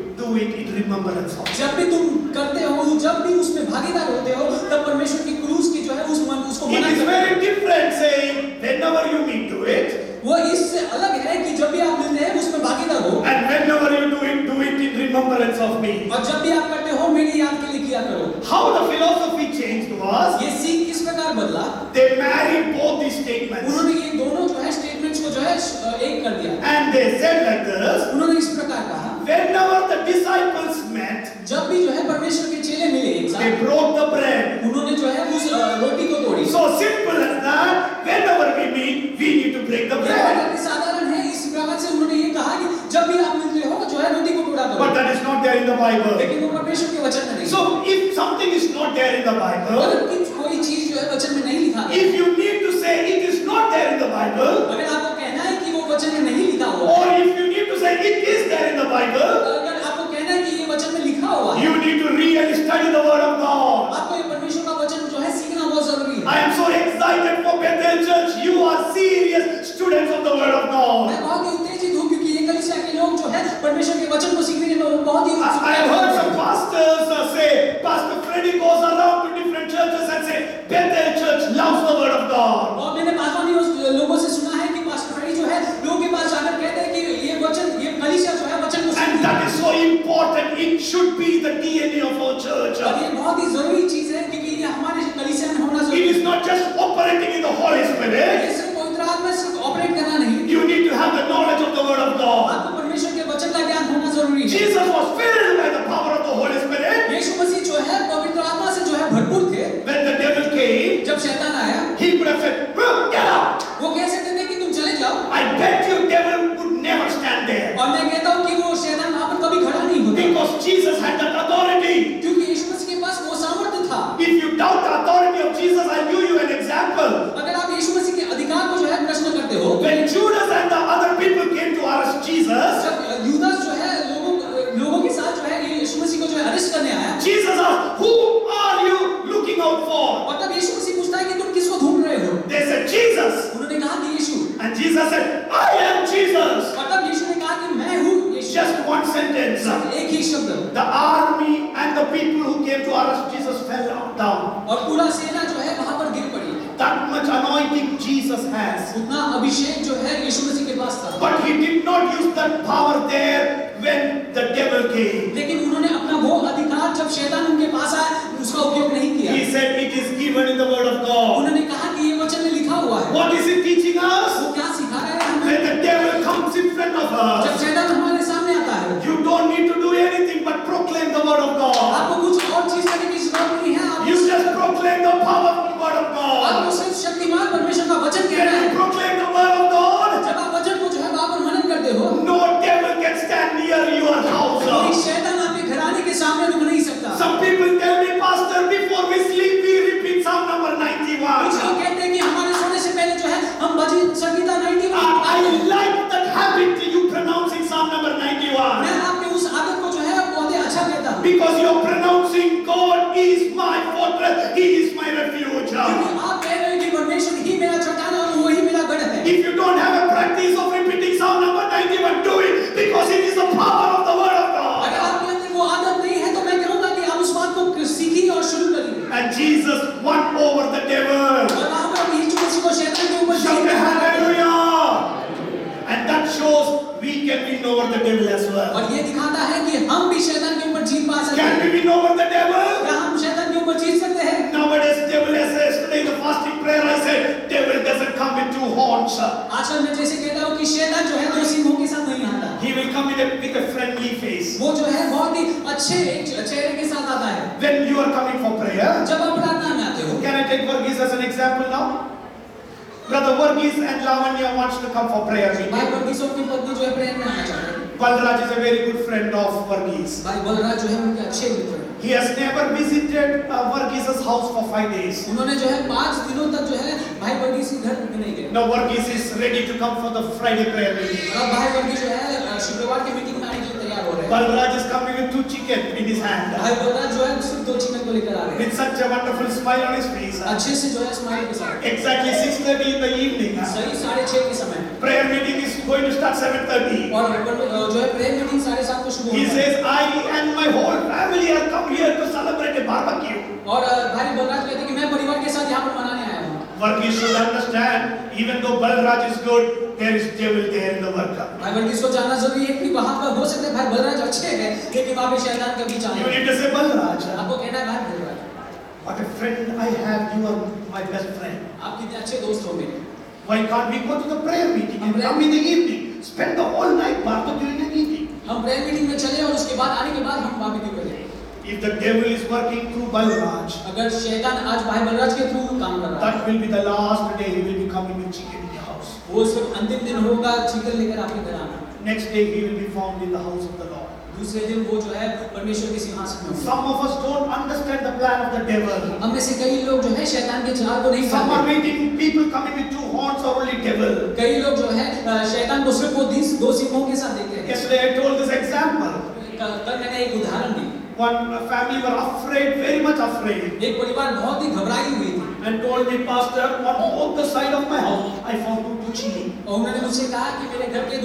in remembrance of. जब भी तुम करते हो, जब भी उसमें भागीदार होते हो, तब परमेश्वर की क्रूस की जो है उसको It मना is करते हो। very different saying whenever you meet, do it. वो इससे अलग है कि जब भी आप मिलते हैं उसमें भागीदार हो, And whenever you do it in remembrance of me. और जब भी आप करते हो मेरी याद के लिए किया करो। How the philosophy changed was, ये सीख किस प्रकार बदला? they married both these statements. उन्होंने ये दोनों जो है स्टेटमेंट्स को जो है एक कर दिया। And they said like this, उन्होंने इस प्रकार कहा, whenever the disciples met, जब भी जो है परमेश्वर के चेले मिले एक they साथ, broke the bread. उन्होंने जो है उस रोटी को तोड़ी। So simple as that, whenever we meet, we need to break the ये bread. बहुत ही साधारण है। इस प्रकार से उन्होंने ये कहा कि जब भी आप मिलते हो जो है रोटी को तोड़ा But करो, that is not there in the Bible. लेकिन वो परमेश्वर के वचन में नहीं। So if something is not there in the Bible, अगर कोई चीज जो है वचन में नहीं लिखा है, if you need to say it is not there in the Bible, अगर आपको कहना है कि वो वचन में नहीं लिखा हुआ or है, if you need to say it is there in the Bible, अगर आपको कहना है कि ये वचन में लिखा हुआ है, you need to really study the Word of God. आपको ये परमेश्वर का वचन जो है सीखना बहुत जरूरी है। I am so excited for Bethel Church. You are serious students of the Word of God. मैं बहुत ही उत्तेजित हूँ क्योंकि ये कलीसिया के लोग जो है परमेश्वर के वचन को सीखने के लिए बहुत ही I have heard some pastors say, Pastor Freddy goes around to different churches and say, Bethel Church loves the Word of God. और मैंने पासवानी लोगों से सुना है कि पास्टर फ्रेडी जो है लोगों के पास जाकर कहते हैं कि ये वचन, ये कलीसिया जो है वचन को And सीखती that है। is so important. It should be the DNA of our church. और ये बहुत ही जरूरी चीज है क्योंकि ये हमारे कलीसिया में होना It जरूरी is not just operating in the Holy है। Spirit. ये सिर्फ पवित्र आत्मा से ऑपरेट करना नहीं, You need to have the knowledge of the Word of God. आपको परमेश्वर के वचन का ज्ञान होना जरूरी है। Jesus was filled by the power of the Holy Spirit. यीशु मसीह जो है पवित्र आत्मा से जो है भरपूर थे। When the devil came, जब शैतान आया, he could have said, get out. वो कह सकते थे कि तुम चले जाओ, I bet you devil would never stand there. और मैं कहता हूँ कि वो शैतान वहां पर कभी खड़ा नहीं होता, Because Jesus had that authority. क्योंकि यीशु मसीह के पास वो सामर्थ्य था। If you doubt the authority of Jesus, I'll give you an example. अगर आप यीशु मसीह के अधिकार को जो है प्रश्न करते हो, When Judas and the other people came to arrest Jesus, जब यूदास जो है लोगों के साथ जो है यीशु मसीह को जो है अरेस्ट करने आया, Jesus asked, who are you looking out for? और तब यीशु मसीह पूछता है कि तुम किसको ढूंढ रहे हो? They said, Jesus. उन्होंने कहा कि यीशु, And Jesus said, I am Jesus. और तब यीशु ने कहा कि मैं हूँ यीशु। Just one sentence. एक ही शब्द, The army and the people who came to arrest Jesus fell down. और पूरा सेना जो है वहां पर गिर पड़ी। That much anointing Jesus has. उतना अभिषेक जो है यीशु मसीह के पास था, But he did not use that power there when the devil came. लेकिन उन्होंने अपना वो अधिकार जब शैतान उनके पास आया उसका उपयोग नहीं किया। He said it is given in the Word of God. उन्होंने कहा कि ये वचन में लिखा हुआ है। What is he teaching us? वो क्या सिखा रहे हैं हमें? When the devil comes in front of जब us, शैतान हमारे सामने आता है, you don't need to do anything but proclaim the Word of God. आपको कुछ और चीज करने की जरूरत नहीं है। You just proclaim the powerful Word of आपको God. सिर्फ शक्तिमान परमेश्वर का वचन कहना When है। you proclaim the Word of God, जब आप वचन को जो है वहां पर मनन करते हो, no devil can stand near your कोई house. शैतान आपके घराने के सामने रुक नहीं सकता। Some people tell me, Pastor, before we sleep, we repeat Psalm number कुछ 91. लोग कहते हैं कि हमारे सोने से पहले जो है हम भजन Sangeeta 91 I like that habit you pronouncing Psalm number 91. मैं आपके उस आदत को जो है बहुत ही अच्छा कहता हूँ, Because you're pronouncing God is my fortress, He is my refuge. क्योंकि आप कह रहे हो कि परमेश्वर ही मेरा चट्टान है और वही मेरा गढ़ है। If you don't have a practice of repeating Psalm number 91, do it because it is the power of the Word of God. अगर आपके अंदर वो आदत नहीं है तो मैं कहूँगा कि आप उस बात को सीखिए और शुरू करिए। And Jesus won over the devil. और वहाँ पर यीशु मसीह को शैतान के ऊपर Shout Jeet milli. hallelujah! And that shows we can win over the devil as well. और ये दिखाता है कि हम भी शैतान के ऊपर जीत पा सकते Can हैं। we win over the devil? क्या हम शैतान के ऊपर जीत सकते हैं? Nowadays, devil has yesterday in the fasting prayer, I said, devil doesn't come with two horns. आजकल मैं जैसे कहता हूँ कि शैतान जो है दो सिंहों के साथ नहीं आता। He will come with a friendly face. वो जो है बहुत ही अच्छे एक चेहरे के साथ आता है। When you are coming for prayer, जब आप प्रार्थना में आते हो, can I take Varghese as an example now? Brother Varghese and Lavanya wants to come for prayer भाई meeting. वर्गीस और उनकी पत्नी जो है प्रेयर में आना चाहते हैं। Balraj is a very good friend of Varghese. भाई बलराज जो है उनके अच्छे मित्र हैं। He has never visited Varghese's house for 5 days. उन्होंने जो है 5 दिनों तक जो है भाई वर्गीस के घर में नहीं गए। Now Varghese is ready to come for the Friday prayer meeting. और अब भाई वर्गीस जो है शुक्रवार की मीटिंग में आने के लिए तैयार हो रहे हैं। Balraj is coming with 2 chicken in his hand. भाई बलराज जो है सिर्फ 2 चिकन को लेकर आ रहे हैं। With such a wonderful smile on his face. अच्छे से जो है स्माइल के साथ। Exactly 6:30 in the evening. सही 6:30 के समय। Prayer meeting is going to start 7:30. और जो है प्रेयर मीटिंग 7:30 को शुरू He होगी। says, I and my whole family have come here to celebrate a barbecue. और भाई बलराज कहते हैं कि मैं परिवार के साथ यहाँ पर मनाने आया हूँ। Varghese should understand, even though Balraj is good, there is devil there in the worker. भाई वर्गीस को जानना जरूरी है कि वहाँ पर हो सकता है भाई बलराज अच्छे हैं, लेकिन वहाँ पे शैतान का बीच You आया। need to say, Balraj, आपको कहना है भाई Balraj, what a friend I have, you are my best friend. आप कितने अच्छे दोस्त हो मेरे। Why can't we go to the prayer meeting and come in the evening, spend the whole night barbecuing and eating? हम प्रेयर मीटिंग में चले और उसके बाद आने के बाद हम बारबेक्यू करें। If the devil is working through Balraj, अगर शैतान आज भाई बलराज के थ्रू काम कर रहा है, that will be the last day he will be coming with chicken in your house. वो सिर्फ अंतिम दिन होगा चिकन लेकर आपके घर आना। Next day he will be found in the house of the Lord. दूसरे दिन वो जो है परमेश्वर के सिंहासन में होगा। Some of us don't understand the plan of the devil. हम में से कई लोग जो है शैतान के चाल को नहीं Some are जानते। waiting, people coming with 2 horns or only devil. कई लोग जो है शैतान को सिर्फ वो 2 सिंहों के साथ देखते हैं। Yesterday I told this example. कल मैंने एक उदाहरण दी। One family were afraid, very much afraid, एक परिवार बहुत ही घबराई हुई थी and told me, Pastor, on both the side of my house, I found 2 chili. और उन्होंने मुझसे कहा कि मेरे घर के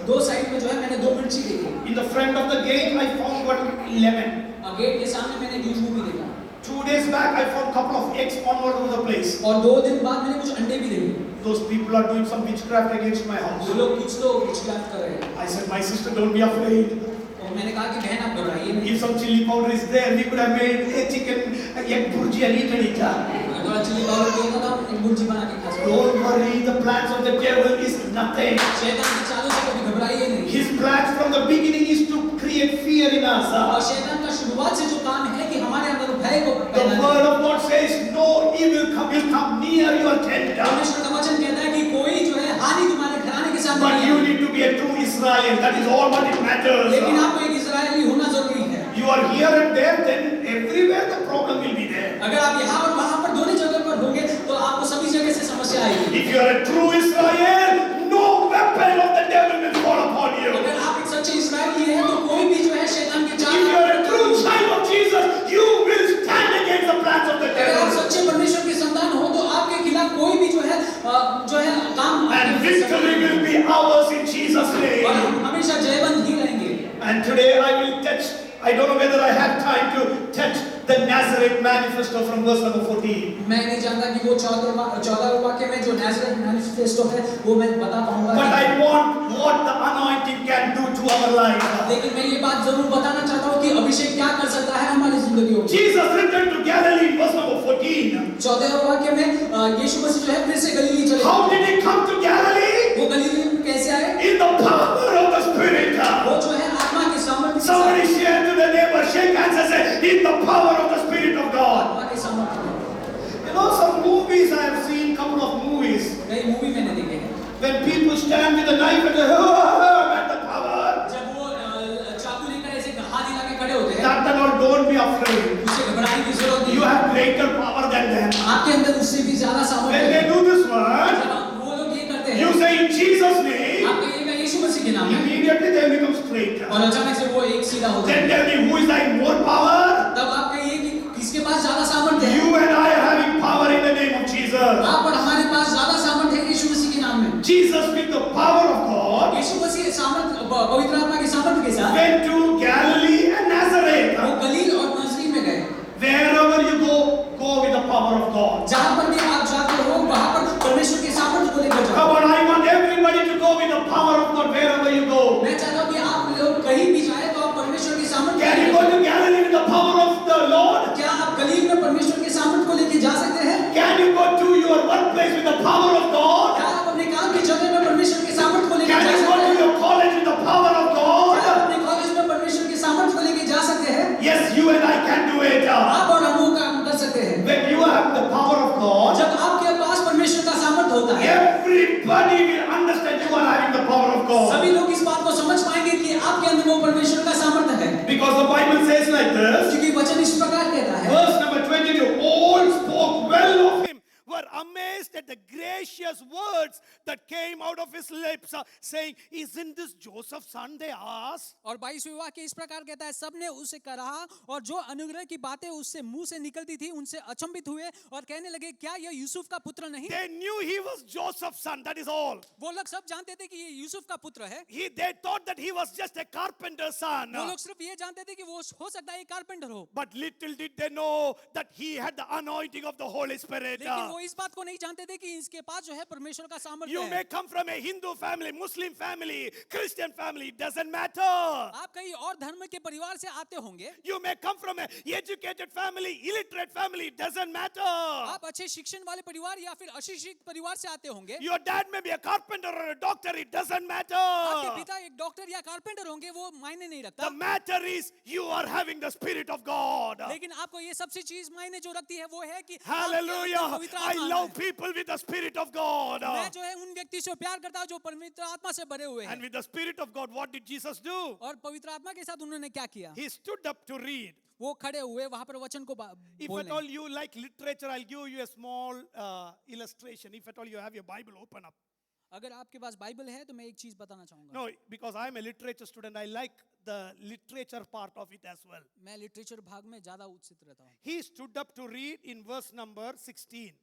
दो साइड में जो है मैंने 2 मिर्ची देखी। In the front of the gate, I found 1 lemon. और गेट के सामने मैंने नींबू भी देखा। 2 days back, I found couple of eggs all over the place. और 2 दिन बाद मैंने कुछ अंडे भी देखे। Those people are doing some witchcraft against my house. वो लोग कुछ लोग विचकात कर रहे हैं। I said, my sister, don't be afraid. और मैंने कहा कि बहन आप घबराइए नहीं। If some chili powder is there, we could have made a chicken, egg burji and eaten it. अगर थोड़ा चिली पाउडर दिया था तो एक मुर्गी बना के खा सकते। Don't worry, the plans of the devil is nothing. शैतान की चालों से कभी घबराइए नहीं। His plans from the beginning is to create fear in us. और शैतान का शुरुआत से जो काम है कि हमारे अंदर भय को The पैदा करें। word of God says, no evil will come near your tent. परमेश्वर का वचन कहता है कि कोई जो है हानि तुम्हारे घराने के सामने But नहीं you आएगी। need to be a true Israel. That is all what it matters. लेकिन आपको एक इस्राएली होना जरूरी है। You are here and there, then everywhere the problem will be there. अगर आप यहाँ और वहाँ पर दोनों जगह पर होंगे तो आपको सभी जगह से समस्या आएगी। If you are a true Israel, no weapon of the devil will fall upon you. अगर आप एक सच्चे इस्राएली हैं तो कोई भी जो है शैतान के If चाल you are a true child of Jesus, you will stand against the plans of the अगर आप devil. सच्चे परमेश्वर के संतान हो तो आपके खिलाफ कोई भी जो है काम And victory will be ours in Jesus' और name. हम हमेशा जयवंत ही रहेंगे। And today I will touch, I don't know whether I have time to touch the Nazareth manifesto from verse number 14. मैं नहीं जानता कि वो 14 वाक्य में जो नाज़रेथ मैनिफेस्टो है वो मैं बता पाऊंगा। But I want what the anointing can do to our life. लेकिन मैं ये बात जरूर बताना चाहता हूँ कि अभिषेक क्या कर सकता है हमारी जिंदगियों में। Jesus returned to Galilee in verse number 14. 14 वाक्य में यीशु मसीह जो है फिर से गलीली चले। How did he come to Galilee? वो गलीली में कैसे आए? In the power of the Spirit. वो जो है आत्मा के सामर्थ्य के Somebody साथ। share to the neighbor, shake hands and say, in the power of the Spirit of God. आत्मा के सामर्थ्य में। You know, some movies I have seen, couple of movies, कई मूवी मैंने देखे हैं। when people stand with a knife and they, oh, at the power. जब वो चाकू लेकर ऐसे हाथ हिला के खड़े होते हैं, That and all, don't be afraid. उससे घबराने की जरूरत नहीं। You have greater power than them. आपके अंदर उससे भी ज्यादा सामर्थ्य When है। they do this one, जब वो लोग ये करते हैं, you say in Jesus' name, आप कहिएगा यीशु मसीह के नाम में, immediately they become straight. और अचानक से वो एक सीधा होता है। Then tell me, who is like more power? तब आप कहिए कि किसके पास ज्यादा सामर्थ्य है? You and I are having power in the name of Jesus. आप और हमारे पास ज्यादा सामर्थ्य है यीशु मसीह के नाम में। Jesus with the power of God यीशु मसीह सामर्थ्य पवित्र आत्मा के सामर्थ्य के साथ went to Galilee and Nazareth. वो गलील और नाज़रीन में गए। Wherever you go, go with the power of God. जहाँ पर भी आप जाते हो वहाँ पर परमेश्वर के सामर्थ्य को लेकर जाओ। Come on, I want everybody to go with the power of God wherever you go. मैं चाहता हूँ कि आप लोग कहीं भी जाए तो आप परमेश्वर के सामर्थ्य Can you को go लेकर to Galilee with the power of the Lord? क्या आप गलील में परमेश्वर के सामर्थ्य को लेकर जा सकते हैं? Can you go to your workplace Everybody will understand you are having the power of God. सभी लोग इस बात को समझ पाएंगे कि आपके अंदर वो परमेश्वर का सामर्थ्य है, Because the Bible says like this. क्योंकि वचन इस प्रकार कहता है, Verse number 22. All spoke well of him, were amazed at the gracious words that came out of his lips, saying, "Isn't this Joseph's son?" They asked. और 22वें वाक्य इस प्रकार कहता है, सबने उसे कहा और जो अनुग्रह की बातें उससे मुंह से निकलती थी उनसे अचंभित हुए और कहने लगे, क्या यह यूसुफ का पुत्र नहीं? They knew he was Joseph's son. That is all. वो लोग सब जानते थे कि ये यूसुफ का पुत्र है। They thought that he was just a carpenter's son. वो लोग सिर्फ ये जानते थे कि वो हो सकता है कारपेंटर हो, But little did they know that he had the anointing of the Holy Spirit. लेकिन वो इस बात को नहीं जानते थे कि इसके पास जो है परमेश्वर का सामर्थ्य You है। may come from a Hindu family, Muslim family, Christian family, it doesn't matter. आप कहीं और धर्म के परिवार से आते होंगे, You may come from a educated family, illiterate family, it doesn't matter. आप अच्छे शिक्षण वाले परिवार या फिर अशिक्षित परिवार से आते होंगे, Your dad may be a carpenter or a doctor, it doesn't matter. आपके पिता एक डॉक्टर या कारपेंटर होंगे, वो मायने नहीं रखता। The matter is you are having the Spirit of God. लेकिन आपको ये सबसे चीज मायने जो रखती है वो है कि Hallelujah. पवित्र I आत्मा love है। people with the Spirit of God. मैं जो है उन व्यक्ति से प्यार करता हूँ जो पवित्र आत्मा से भरे हुए And हैं। with the Spirit of God, what did Jesus do? और पवित्र आत्मा के साथ उन्होंने क्या किया? He stood up to read. वो खड़े हुए वहां पर वचन को If at all बोलने। you like literature, I'll give you a small illustration. If at all you have your Bible, open up. अगर आपके पास बाइबल है तो मैं एक चीज बताना चाहूंगा। No, because I'm a literature student, I like the literature part of it as well. मैं लिटरेचर भाग में ज्यादा उत्सुक रहता हूँ। He stood up to read in verse number 16.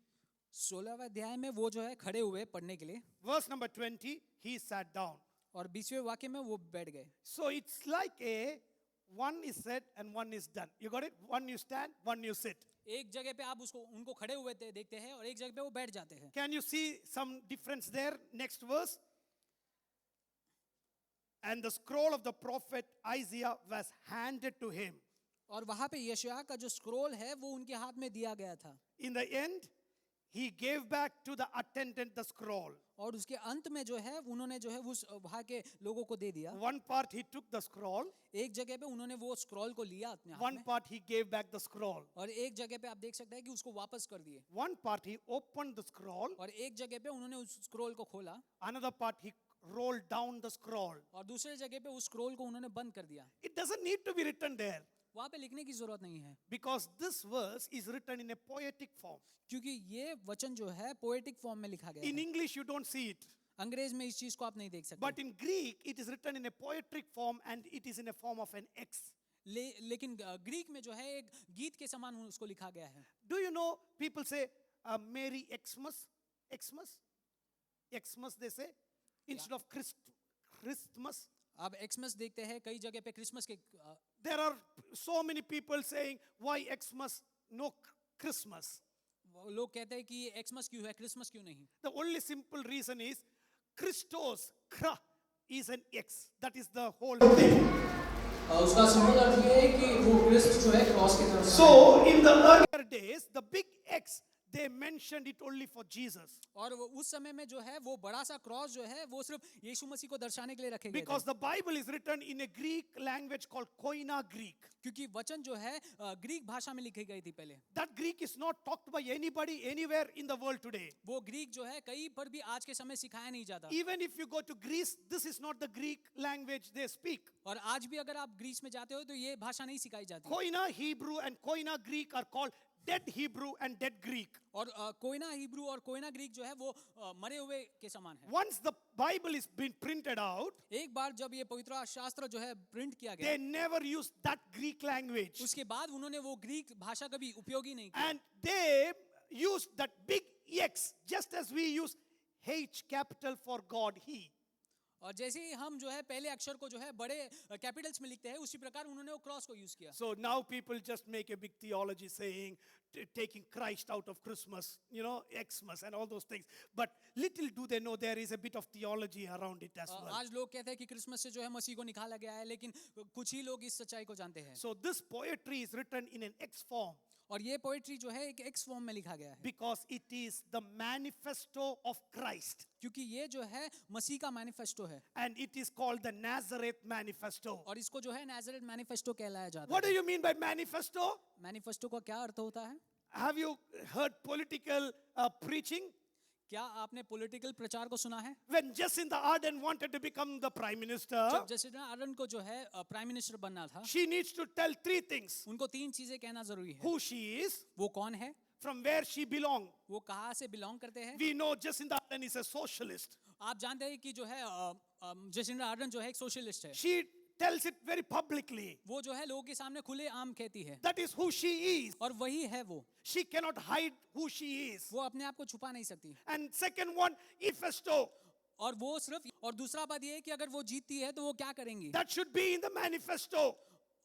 16वें अध्याय में वो जो है खड़े हुए पढ़ने के लिए, Verse number 20, he sat down. और 20वें वाक्य में वो बैठ गए। So it's like one is said and one is done. You got it? One you stand, one you sit. एक जगह पे आप उनको खड़े हुए देखते हैं और एक जगह पे वो बैठ जाते हैं। Can you see some difference there? Next verse. And the scroll of the prophet Isaiah was handed to him. और वहां पे यशायाह का जो स्क्रोल है वो उनके हाथ में दिया गया था। In the end, he gave back to the attendant the scroll. और उसके अंत में जो है उन्होंने जो है उस वहां के लोगों को दे दिया। One part he took the scroll, एक जगह पे उन्होंने वो स्क्रॉल को लिया अपने हाथ one में, part he gave back the scroll. और एक जगह पे आप देख सकते हैं कि उसको वापस कर दिए, One part he opened the scroll, और एक जगह पे उन्होंने उस स्क्रॉल को खोला, another part he rolled down the scroll. और दूसरे जगह पे उस स्क्रॉल को उन्होंने बंद कर दिया। It doesn't need to be written there वहां पे लिखने की जरूरत नहीं है, because this verse is written in a poetic form. क्योंकि ये वचन जो है पोएटिक फॉर्म में लिखा गया In है। English you don't see it, अंग्रेज में इस चीज को आप नहीं देख सकते, but in Greek it is written in a poetic form and it is in a form of an X. लेकिन ग्रीक में जो है एक गीत के समान उसको लिखा गया है। Do you know people say Merry Xmas? Xmas? Xmas they say instead of Christmas. आप एक्समस देखते हैं कई जगह पे क्रिसमस के There are so many people saying why Xmas, no Christmas. लोग कहते हैं कि एक्समस क्यों है, क्रिसमस क्यों नहीं? The only simple reason is Christos, Kra, is an X. That is the whole thing. उसका सिंपल अर्थ ये है कि वो क्रिस्ट जो है क्रॉस की तरफ से। So in the earlier days, the big X, they mentioned it only for Jesus. और उस समय में जो है वो बड़ा सा क्रॉस जो है वो सिर्फ यीशु मसीह को दर्शाने के लिए रखे गए Because थे, the Bible is written in a Greek language called Koine Greek. क्योंकि वचन जो है ग्रीक भाषा में लिखी गई थी पहले। That Greek is not talked by anybody anywhere in the world today. वो ग्रीक जो है कहीं पर भी आज के समय सिखाया नहीं जाता, Even if you go to Greece, this is not the Greek language they speak. और आज भी अगर आप ग्रीस में जाते हो तो ये भाषा नहीं सिखाई जाती। Koine Hebrew and Koine Greek are called dead Hebrew and dead Greek. और कोयना हिब्रू और कोयना ग्रीक जो है वो मरे हुए के समान है। Once the Bible is been printed out, एक बार जब ये पवित्र शास्त्र जो है प्रिंट किया गया, they never used that Greek language. उसके बाद उन्होंने वो ग्रीक भाषा कभी उपयोगी नहीं किया, And they used that big X just as we use H capital for God, He. और जैसे ही हम जो है पहले अक्षर को जो है बड़े कैपिटल्स में लिखते हैं उसी प्रकार उन्होंने वो क्रॉस को यूज किया। So now people just make a big theology saying taking Christ out of Christmas, Xmas and all those things. But little do they know there is a bit of theology around it as well. आज लोग कहते हैं कि Christmas से जो है मसीह को निकाला गया है, लेकिन कुछ ही लोग इस सच्चाई को जानते हैं। So this poetry is written in an X form और ये पोएट्री जो है एक एक्स फॉर्म में लिखा गया है, because it is the manifesto of Christ. क्योंकि ये जो है मसीह का मैनिफेस्टो है, And it is called the Nazareth Manifesto. और इसको जो है नाज़रेत मैनिफेस्टो कहलाया जाता What do है। you mean by manifesto? Manifesto का क्या अर्थ होता है? Have you heard political preaching? क्या आपने पॉलिटिकल प्रचार को सुना है? When Jacinda Ardern wanted to become the prime minister, जब जेसिंडा आर्डर्न को जो है प्राइम मिनिस्टर बनना था, she needs to tell three things: उनको 3 चीजें कहना जरूरी है। who she is, वो कौन है, from where she belongs. वो कहाँ से बिलोंग करते हैं। We know Jacinda Ardern is a socialist. आप जानते हैं कि जो है जेसिंडा आर्डर्न जो है एक सोशलिस्ट है। She tells it very publicly. वो जो है लोगों के सामने खुले आम कहती है, That is who she is. और वही है वो। She cannot hide who she is. वो अपने आप को छुपा नहीं सकती। And second one, manifesto. और वो सिर्फ, और दूसरा बात ये है कि अगर वो जीतती है तो वो क्या करेंगी, That should be in the manifesto.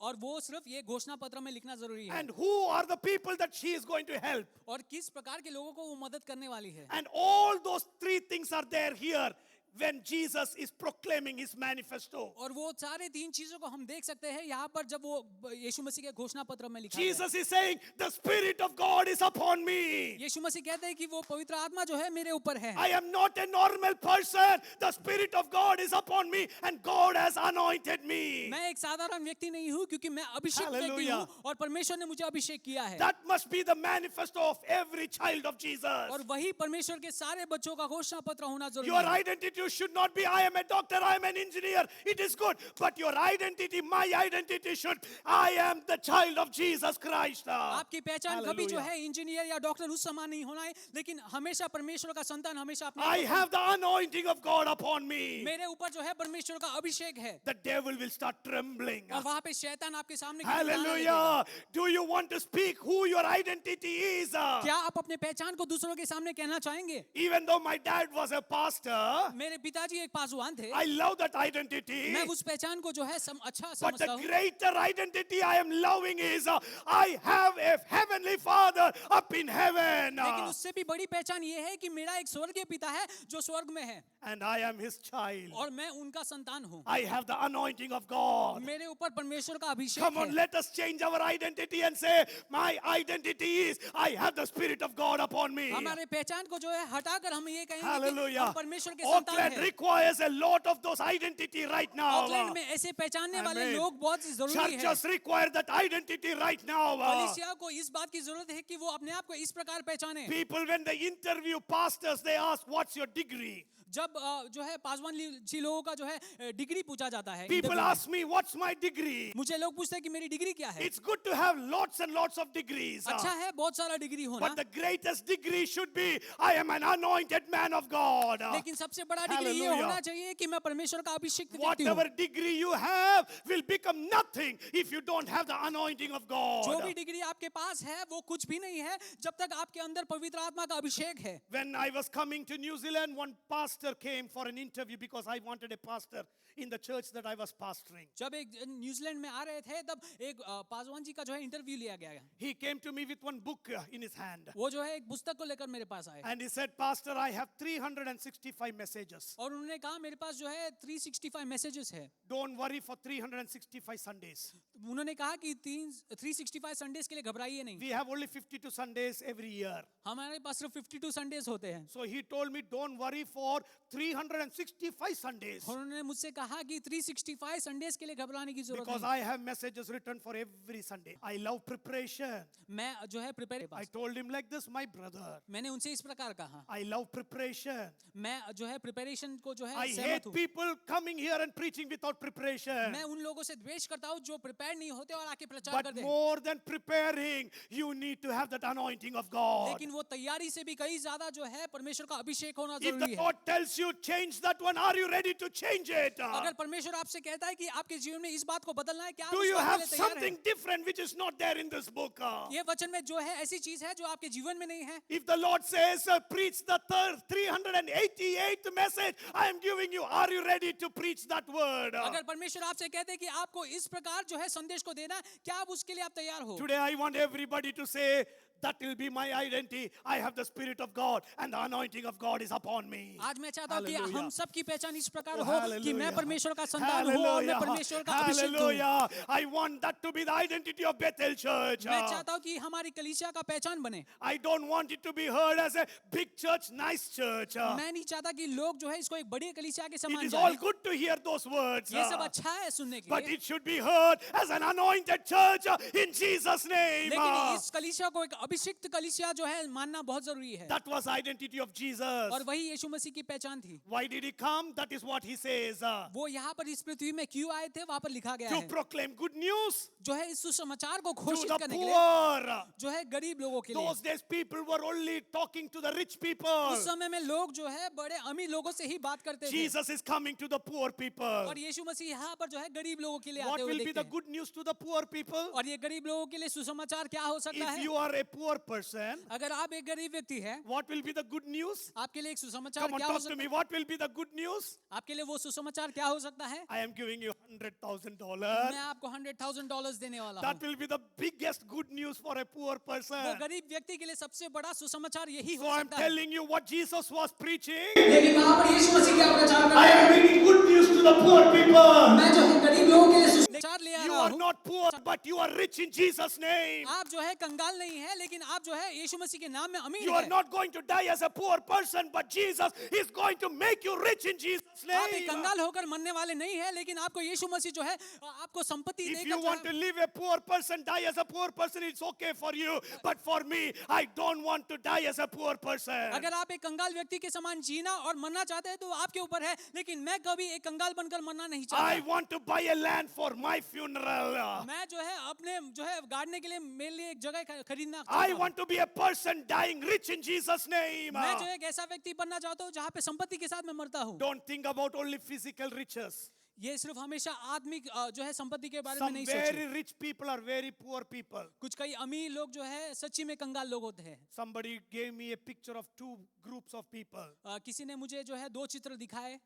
और वो सिर्फ ये घोषणा पत्र में लिखना जरूरी है। And who are the people that she is going to help. और किस प्रकार के लोगों को वो मदद करने वाली है। And all those three things are there here when Jesus is proclaiming his manifesto. और वो सारे 3 चीजों को हम देख सकते हैं यहाँ पर जब वो यीशु मसीह के घोषणा पत्र में लिखा है। Jesus is saying, the Spirit of God is upon me. यीशु मसीह कहते हैं कि वो पवित्र आत्मा जो है मेरे ऊपर है। I am not a normal person. The Spirit of God is upon me and God has anointed me. मैं एक साधारण व्यक्ति नहीं हूँ, क्योंकि मैं अभिषेक व्यक्ति Hallelujah. हूँ और परमेश्वर ने मुझे अभिषेक किया है। That must be the manifesto of every child of Jesus. और वही परमेश्वर के सारे बच्चों का घोषणा पत्र होना जरूरी Your है। identity should not be, I am a doctor, I am an engineer. It is good. But your identity, my identity should, I am the child of Jesus Christ. आपकी पहचान कभी जो Hallelujah. है इंजीनियर या doctor उस समान नहीं होना है, लेकिन हमेशा परमेश्वर का संतान हमेशा अपने I have the anointing of God upon me. मेरे ऊपर जो है परमेश्वर का अभिषेक है। The devil will start trembling. और वहां पे शैतान आपके सामने गिड़गिड़ाने लगेगा। Hallelujah. Do you want to speak who your identity is? क्या आप अपने पहचान को दूसरों के सामने कहना चाहेंगे? Even though my dad was a pastor, मेरे पिताजी एक पासवान थे, I love that identity. मैं उस पहचान को जो है अच्छा But समझता the हूँ। greater identity I am loving is I have a heavenly Father up in heaven. लेकिन उससे भी बड़ी पहचान ये है कि मेरा एक स्वर्गीय पिता है जो स्वर्ग में है, And I am his child. और मैं उनका संतान हूँ। I have the anointing of God. मेरे ऊपर परमेश्वर का अभिषेक Come on, है। let us change our identity and say, my identity is I have the Spirit of God upon me. हमारे पहचान को जो है हटाकर हम ये कहेंगे कि Hallelujah. हम परमेश्वर के संतान Oakland हैं। requires a lot of those identity right now. Auckland में ऐसे पहचानने वाले Amen. लोग बहुत ही जरूरी है। Churches require that identity right now. कलीसिया को इस बात की जरूरत है कि वो अपने आप को इस प्रकार पहचाने। People, when they interview pastors, they ask, what's your degree? जब जो है पासवान जी लोगों का जो है डिग्री पूछा जाता है, People इंटरव्यू में। ask me, what's my degree? मुझे लोग पूछते हैं कि मेरी डिग्री क्या है। It's good to have lots and lots of degrees. अच्छा है बहुत सारा डिग्री होना, But the greatest degree should be, I am an anointed man of God. लेकिन सबसे बड़ा डिग्री ये Hallelujah. होना चाहिए कि मैं परमेश्वर का अभिषेक व्यक्ति हूँ। Whatever degree you have will become nothing if you don't have the anointing of जो भी God. डिग्री आपके पास है वो कुछ भी नहीं है जब तक आपके अंदर पवित्र आत्मा का अभिषेक है। When I was coming to New Zealand, one pastor came for an interview because I wanted a pastor in the church that I was pastoring. जब एक न्यूजीलैंड में आ रहे थे तब एक पासवान जी का जो है इंटरव्यू लिया गया। He came to me with one book in his hand. वो जो है एक पुस्तक को लेकर मेरे पास आए And he said, Pastor, I have 365 messages. और उन्होंने कहा मेरे पास जो है 365 मैसेजेस है। Don't worry for 365 Sundays. उन्होंने कहा कि 365 संडेज के लिए घबराइए नहीं, We have only 52 Sundays every year. हमारे पास सिर्फ 52 संडेज होते हैं। So he told me, don't worry for 365 Sundays. और उन्होंने मुझसे कहा कि 365 संडेज के लिए घबराने की जरूरत Because नहीं। I have messages written for every Sunday. I love preparation. मैं जो है prepare, I told him like this, my brother. मैंने उनसे इस प्रकार कहा, I love preparation. मैं जो है प्रिपरेशन को जो है I सहमत hate हूँ। people coming here and preaching without preparation. मैं उन लोगों से द्वेष करता हूँ जो प्रिपेयर नहीं होते और आके प्रचार But करते हैं। more than preparing, you need to have that anointing of God. लेकिन वो तैयारी से भी कहीं ज्यादा जो है परमेश्वर का अभिषेक होना If जरूरी the है। Lord tells you change that one, are you ready to change it? अगर परमेश्वर आपसे कहता है कि आपके जीवन में इस बात को बदलना है, क्या आप Do उस you बात के have लिए तैयार something हैं? different which is not there in this book? ये वचन में जो है ऐसी चीज है जो आपके जीवन में नहीं है। If the Lord says, preach the 388th message I am giving you, are you ready to preach that word? अगर परमेश्वर आपसे कहते हैं कि आपको इस प्रकार जो है संदेश को देना है, क्या आप उसके लिए आप तैयार हो? Today I want everybody to say, that will be my identity. I have the Spirit of God and the anointing of God is upon me. आज मैं चाहता हूँ कि Hallelujah. हम सबकी पहचान इस प्रकार Oh, हो कि मैं hallelujah. परमेश्वर का संतान हूँ और मैं परमेश्वर का अभिषेक हूँ। Hallelujah. I want that to be the identity of Bethel Church. मैं चाहता हूँ कि हमारी कलीसिया का पहचान बने। I don't want it to be heard as a big church, nice church. मैं नहीं चाहता कि लोग जो है इसको एक बड़ी कलीसिया के It समान is all जाने। good to hear those words. ये सब अच्छा है सुनने के But लिए, it should be heard as an anointed church in Jesus' name. लेकिन इस कलीसिया को एक अभिषिक्त कलीसिया जो है मानना बहुत जरूरी है। That was identity of Jesus. और वही यीशु मसीह की पहचान थी। Why did he come? That is what he says. वो यहाँ पर इस पृथ्वी में क्यों आए थे वहाँ पर लिखा गया To है proclaim good news जो है इस सुसमाचार को to घोषित the करने के लिए, poor. जो है गरीब लोगों के लिए। Those days people were only talking to the rich people. उस समय में लोग जो है बड़े अमीर लोगों से ही बात करते थे, Jesus is coming to the poor people. और यीशु मसीह यहाँ पर जो है गरीब लोगों के लिए What आते हुए will be देखते the हैं। good news to the poor people? और ये गरीब लोगों के लिए सुसमाचार क्या हो सकता If है? you are a poor person, अगर आप एक गरीब व्यक्ति है, what will be the good news? आपके लिए एक सुसमाचार Come on, क्या हो talk to सकता me. है? What will be the good news? आपके लिए वो सुसमाचार क्या हो सकता है? I am giving you $100,000. मैं आपको $100,000 देने वाला That हूँ। will be the biggest good news for a poor वो person. गरीब व्यक्ति के लिए सबसे बड़ा सुसमाचार यही So हो I'm सकता है। telling you what Jesus was preaching. लेकिन वहां पर यीशु मसीह क्या प्रचार कर I रहे am हैं? bringing good news to the poor people. मैं जो है गरीब लोगों के लिए सुसमाचार ले आ You रहा are हूँ। not poor, but you are rich in Jesus' name. आप जो है कंगाल नहीं है, लेकिन आप जो है यीशु मसीह के नाम में अमीर You are है। not going to die as a poor person, but Jesus is going to make you rich in Jesus' आप एक name. कंगाल होकर मरने वाले नहीं है, लेकिन आपको यीशु मसीह जो है आपको संपत्ति If देकर you जो want to है, live a poor person, die as a poor person, it's okay for you. But for me, I don't want to die as a poor person. अगर आप एक कंगाल व्यक्ति के समान जीना और मरना चाहते हैं तो आपके ऊपर है, लेकिन मैं कभी एक कंगाल बनकर मरना नहीं I चाहता। want to buy a land for my funeral. मैं जो है अपने जो है गाड़ने के लिए मेरे लिए एक जगह खरीदना I चाहता हूं। want to be a person dying rich in Jesus' name. मैं जो एक ऐसा व्यक्ति बनना चाहता हूँ जहाँ पे संपत्ति के साथ मैं मरता हूँ। Don't think about only physical riches. ये सिर्फ हमेशा आत्मिक जो है संपत्ति के बारे में Some नहीं very सोचें। rich people are very poor people. कुछ कई अमीर लोग जो है सच्ची में कंगाल लोग होते हैं। Somebody gave me a picture of two groups of people. किसी ने मुझे जो है दो चित्र दिखाए।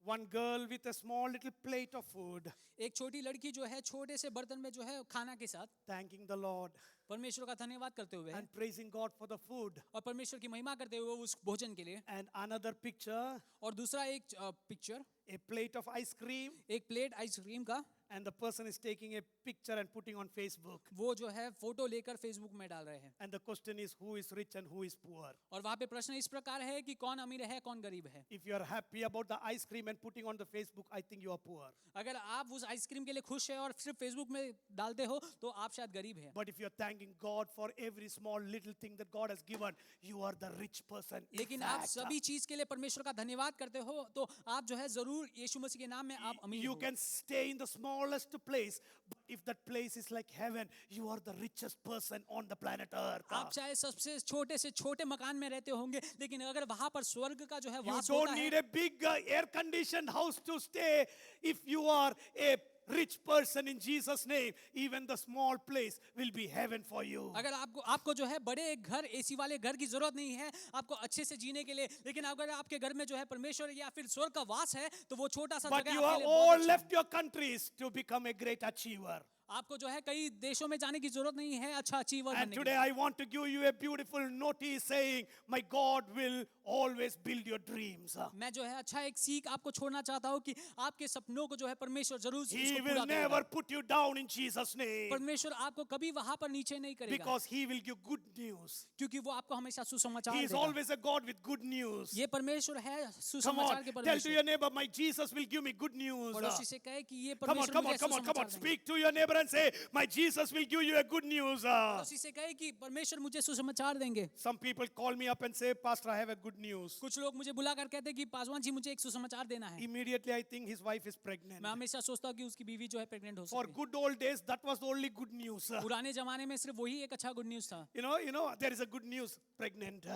One girl with a small little plate of food, एक छोटी लड़की जो है छोटे से बर्तन में जो है खाना के साथ thanking the Lord परमेश्वर का धन्यवाद करते हुए and praising God for the food. और परमेश्वर की महिमा करते हुए उस भोजन के लिए। And another picture, और दूसरा एक picture, a plate of ice cream, एक प्लेट आइसक्रीम का, and the person is taking a picture and putting on Facebook. वो जो है फोटो लेकर फेसबुक में डाल रहे हैं। And the question is, who is rich and who is poor? और वहाँ पे प्रश्न इस प्रकार है कि कौन अमीर है कौन गरीब है। If you are happy about the ice cream and putting on the Facebook, I think you are poor. अगर आप उस आइसक्रीम के लिए खुश है और सिर्फ फेसबुक में डालते हो तो आप शायद गरीब है। But if you are thanking God for every small little thing that God has given, you are the rich person. In लेकिन आप fact, सभी चीज के लिए परमेश्वर का धन्यवाद करते हो तो आप जो है जरूर यीशु मसीह के नाम में आप अमीर you हो। can stay in the smallest place, but if that place is like heaven, you are the richest person on the planet Earth. आप चाहे सबसे छोटे से छोटे मकान में रहते होंगे, लेकिन अगर वहां पर स्वर्ग का जो है You वास होता don't है, need a big air-conditioned house to stay. If you are a rich person in Jesus' name, even the small place will be heaven for you. अगर आपको जो है बड़े एक घर एसी वाले घर की जरूरत नहीं है आपको अच्छे से जीने के लिए, लेकिन अगर आपके घर में जो है परमेश्वर या फिर स्वर्ग का वास है तो वो छोटा सा But जगह you आपके have लिए बहुत all अच्छा है। left your countries to become a great achiever. आपको जो है कई देशों में जाने की जरूरत नहीं है अच्छा अचीवर And बनने के today लिए। I want to give you a beautiful notice saying, my God will always build your dreams. मैं जो है अच्छा एक सीख आपको छोड़ना चाहता हूँ कि आपके सपनों को जो है परमेश्वर जरूर He उसको will पूरा never करेगा। put you down in Jesus' name, परमेश्वर आपको कभी वहां पर नीचे नहीं करेगा, because He will give good news. क्योंकि वो आपको हमेशा सुसमाचार He is देगा। always a God with good news. ये परमेश्वर है Come सुसमाचार on, के tell to परमेश्वर। your neighbor, my Jesus will give me good news. पड़ोसी से कहे कि ये Come on, परमेश्वर come on, मुझे come on, come on. सुसमाचार देंगे। Speak to your neighbor and say, my Jesus will give you a good news. पड़ोसी से कहे कि परमेश्वर मुझे सुसमाचार देंगे। Some people call me up and say, Pastor, I have a good news. कुछ लोग मुझे बुलाकर कहते हैं कि पासवान जी मुझे एक सुसमाचार देना है। Immediately I think his wife is pregnant. मैं हमेशा सोचता हूँ कि उसकी बीवी जो है प्रेग्नेंट हो For सकती है। good old days, that was the only good news. पुराने जमाने में सिर्फ वही एक अच्छा गुड न्यूज था। You know, there is a good news, pregnant.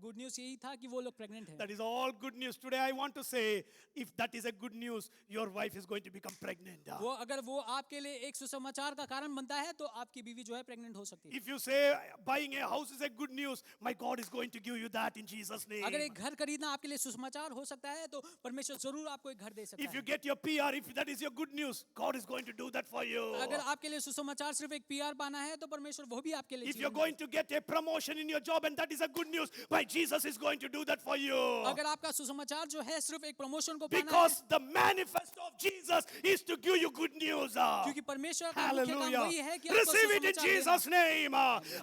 Good news यही था कि वो लोग प्रेग्नेंट है। That is all good news. Today I want to say, if that is a good news, your wife is going to become pregnant. वो अगर वो आपके लिए एक सुसमाचार का कारण बनता है तो आपकी बीवी जो है प्रेग्नेंट हो सकती है। If you say buying a house is a good news, my God is going to give you that in Jesus' name. अगर एक घर खरीदना आपके लिए सुसमाचार हो सकता है तो परमेश्वर जरूर आपको एक घर दे सकता If you है। get your PR, if that is your good news, God is going to do that for you. अगर आपके लिए सुसमाचार सिर्फ एक पीआर पाना है तो परमेश्वर वो भी आपके लिए If you're जीवन going to get a promotion in your job and that is a good news, my Jesus is going to do that for you. अगर आपका सुसमाचार जो है सिर्फ एक प्रमोशन को पाना है, Because the manifesto of Jesus is to give you good news. क्योंकि परमेश्वर का मुख्य काम Hallelujah. वही है कि आपको Receive it in सुसमाचार देना। Jesus' name.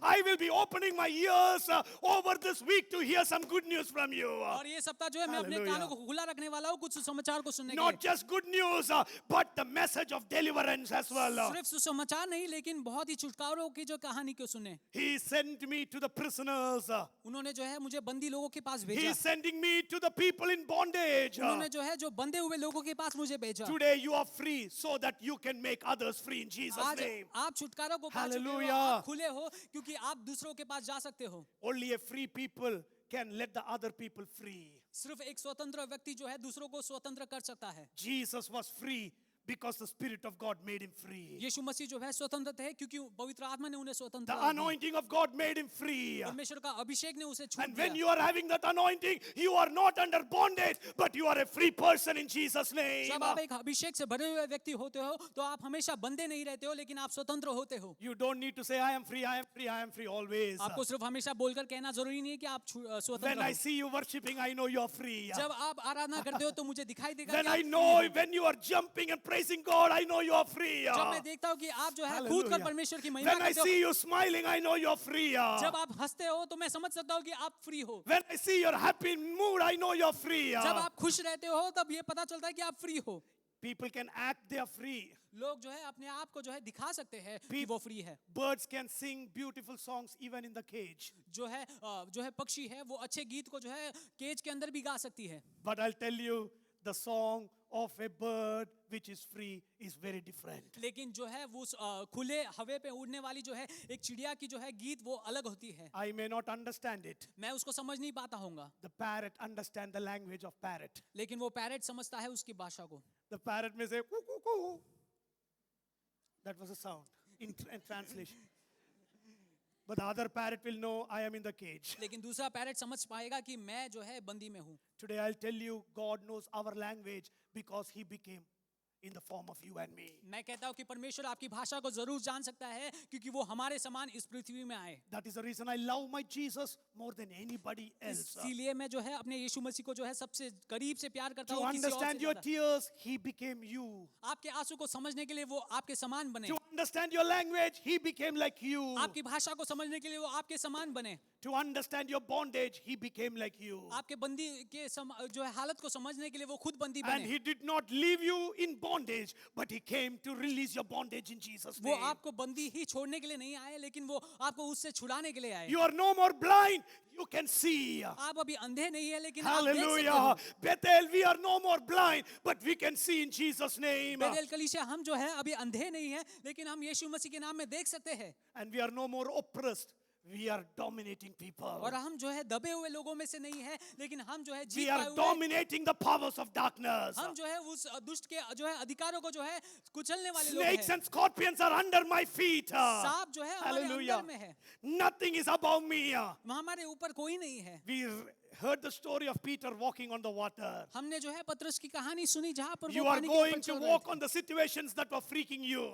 I will be opening my ears over this week to hear some good news from you. और ये सप्ताह जो है मैं अपने Hallelujah. कानों को खुला रखने वाला हूँ कुछ सुसमाचार को सुनने के Not लिए। just good news, but the message of deliverance as well. सिर्फ सुसमाचार नहीं लेकिन बहुत ही छुटकारों की जो कहानी को सुने। He sent me to the prisoners. उन्होंने जो है मुझे बंदी लोगों के पास He भेजा। is sending me to the people in bondage. उन्होंने जो है जो बंधे हुए लोगों के पास मुझे भेजा। Today you are free so that you can make others free in Jesus' आज name. आप छुटकारा को पा चुके हो, Hallelujah. आप खुले हो क्योंकि आप दूसरों के पास जा सकते हो। Only a free people can let the other people free. सिर्फ एक स्वतंत्र व्यक्ति जो है दूसरों को स्वतंत्र कर सकता है। Jesus was free because the Spirit of God made him free. यीशु मसीह जो है स्वतंत्र थे क्योंकि पवित्र आत्मा ने उन्हें स्वतंत्र The किया। anointing of God made him free. परमेश्वर का अभिषेक ने उसे छूट And when दिया। you are having that anointing, you are not under bondage, but you are a free person in Jesus' name. जब आप एक अभिषेक से भरे हुए व्यक्ति होते हो तो आप हमेशा बंधे नहीं रहते हो लेकिन आप स्वतंत्र होते हो। You don't need to say, I am free, I am free, I am free always. आपको सिर्फ हमेशा बोलकर कहना जरूरी नहीं है कि आप स्वतंत्र When I हो। see you worshiping, I know you are free. जब आप आराधना करते हो तो मुझे दिखाई देगा When कि I आप know, free हो। when you are jumping and praising God, I know you are free. जब मैं देखता हूँ कि आप जो है कूद कर Hallelujah. परमेश्वर की महिमा When I करते हो, see you smiling, I know you are free. जब आप हंसते हो तो मैं समझ सकता हूँ कि आप फ्री हो। When I see your happy mood, I know you are free. जब आप खुश रहते हो तब ये पता चलता है कि आप फ्री हो। People can act, they are free. लोग जो है अपने आप को जो है दिखा सकते हैं कि वो फ्री है। Birds can sing beautiful songs even in the cage. जो है पक्षी है वो अच्छे गीत को जो है केज के अंदर भी गा सकती है। But I'll tell you, the song of a bird which is free is very different. लेकिन जो है वो खुले हवे पे उड़ने वाली जो है एक चिड़िया की जो है गीत वो अलग होती है। I may not understand it. मैं उसको समझ नहीं पाता हूँगा The parrot understands the language of parrot. लेकिन वो पैरेट समझता है उसकी भाषा को। The parrot may say, coo, coo, coo. That was a sound in translation. But the other parrot will know I am in the cage. लेकिन दूसरा parrot समझ पाएगा कि मैं जो है बंदी में हूँ। Today I'll tell you, God knows our language because He became in the form of you and me. मैं कहता हूँ कि परमेश्वर आपकी भाषा को जरूर जान सकता है क्योंकि वो हमारे समान इस पृथ्वी में आए। That is the reason I love my Jesus more than anybody else. इसीलिए मैं जो है अपने यीशु मसीह को जो है सबसे करीब से प्यार करता To हूँ किसी और से understand your ज्यादा। tears, He became you. आपके आंसू को समझने के लिए वो आपके समान बने। To understand your language, He became like you. आपकी भाषा को समझने के लिए वो आपके समान बने। To understand your bondage, He became like you. आपके बंदी के जो है हालत को समझने के लिए वो खुद बंदी And बने। He did not leave you in bondage, but He came to release your bondage in Jesus' वो name. आपको बंदी ही छोड़ने के लिए नहीं आए लेकिन वो आपको उससे छुड़ाने के लिए आए। You are no more blind, you can see. आप अभी अंधे नहीं है लेकिन आप देख सकते Hallelujah. हो। Bethel, we are no more blind, but we can see in Jesus' name. Bethel कलीसिया हम जो है अभी अंधे नहीं है लेकिन हम यीशु मसीह के नाम में देख सकते हैं। And we are no more oppressed. We are dominating people. और हम जो है दबे हुए लोगों में से नहीं है लेकिन हम जो है We जीत पाए are हुए dominating the powers of darkness. हम जो है उस दुष्ट के जो है अधिकारों को जो है कुचलने वाले लोग Snakes हैं। and scorpions are under my feet. सांप जो है हमारे Hallelujah. अंदर में है। Nothing is above me. हमारे ऊपर कोई नहीं है। We heard the story of Peter walking on the water. हमने जो है पतरस की कहानी सुनी जहाँ पर वो You are पानी के ऊपर going to चल रहे walk थे। on the situations that were freaking you.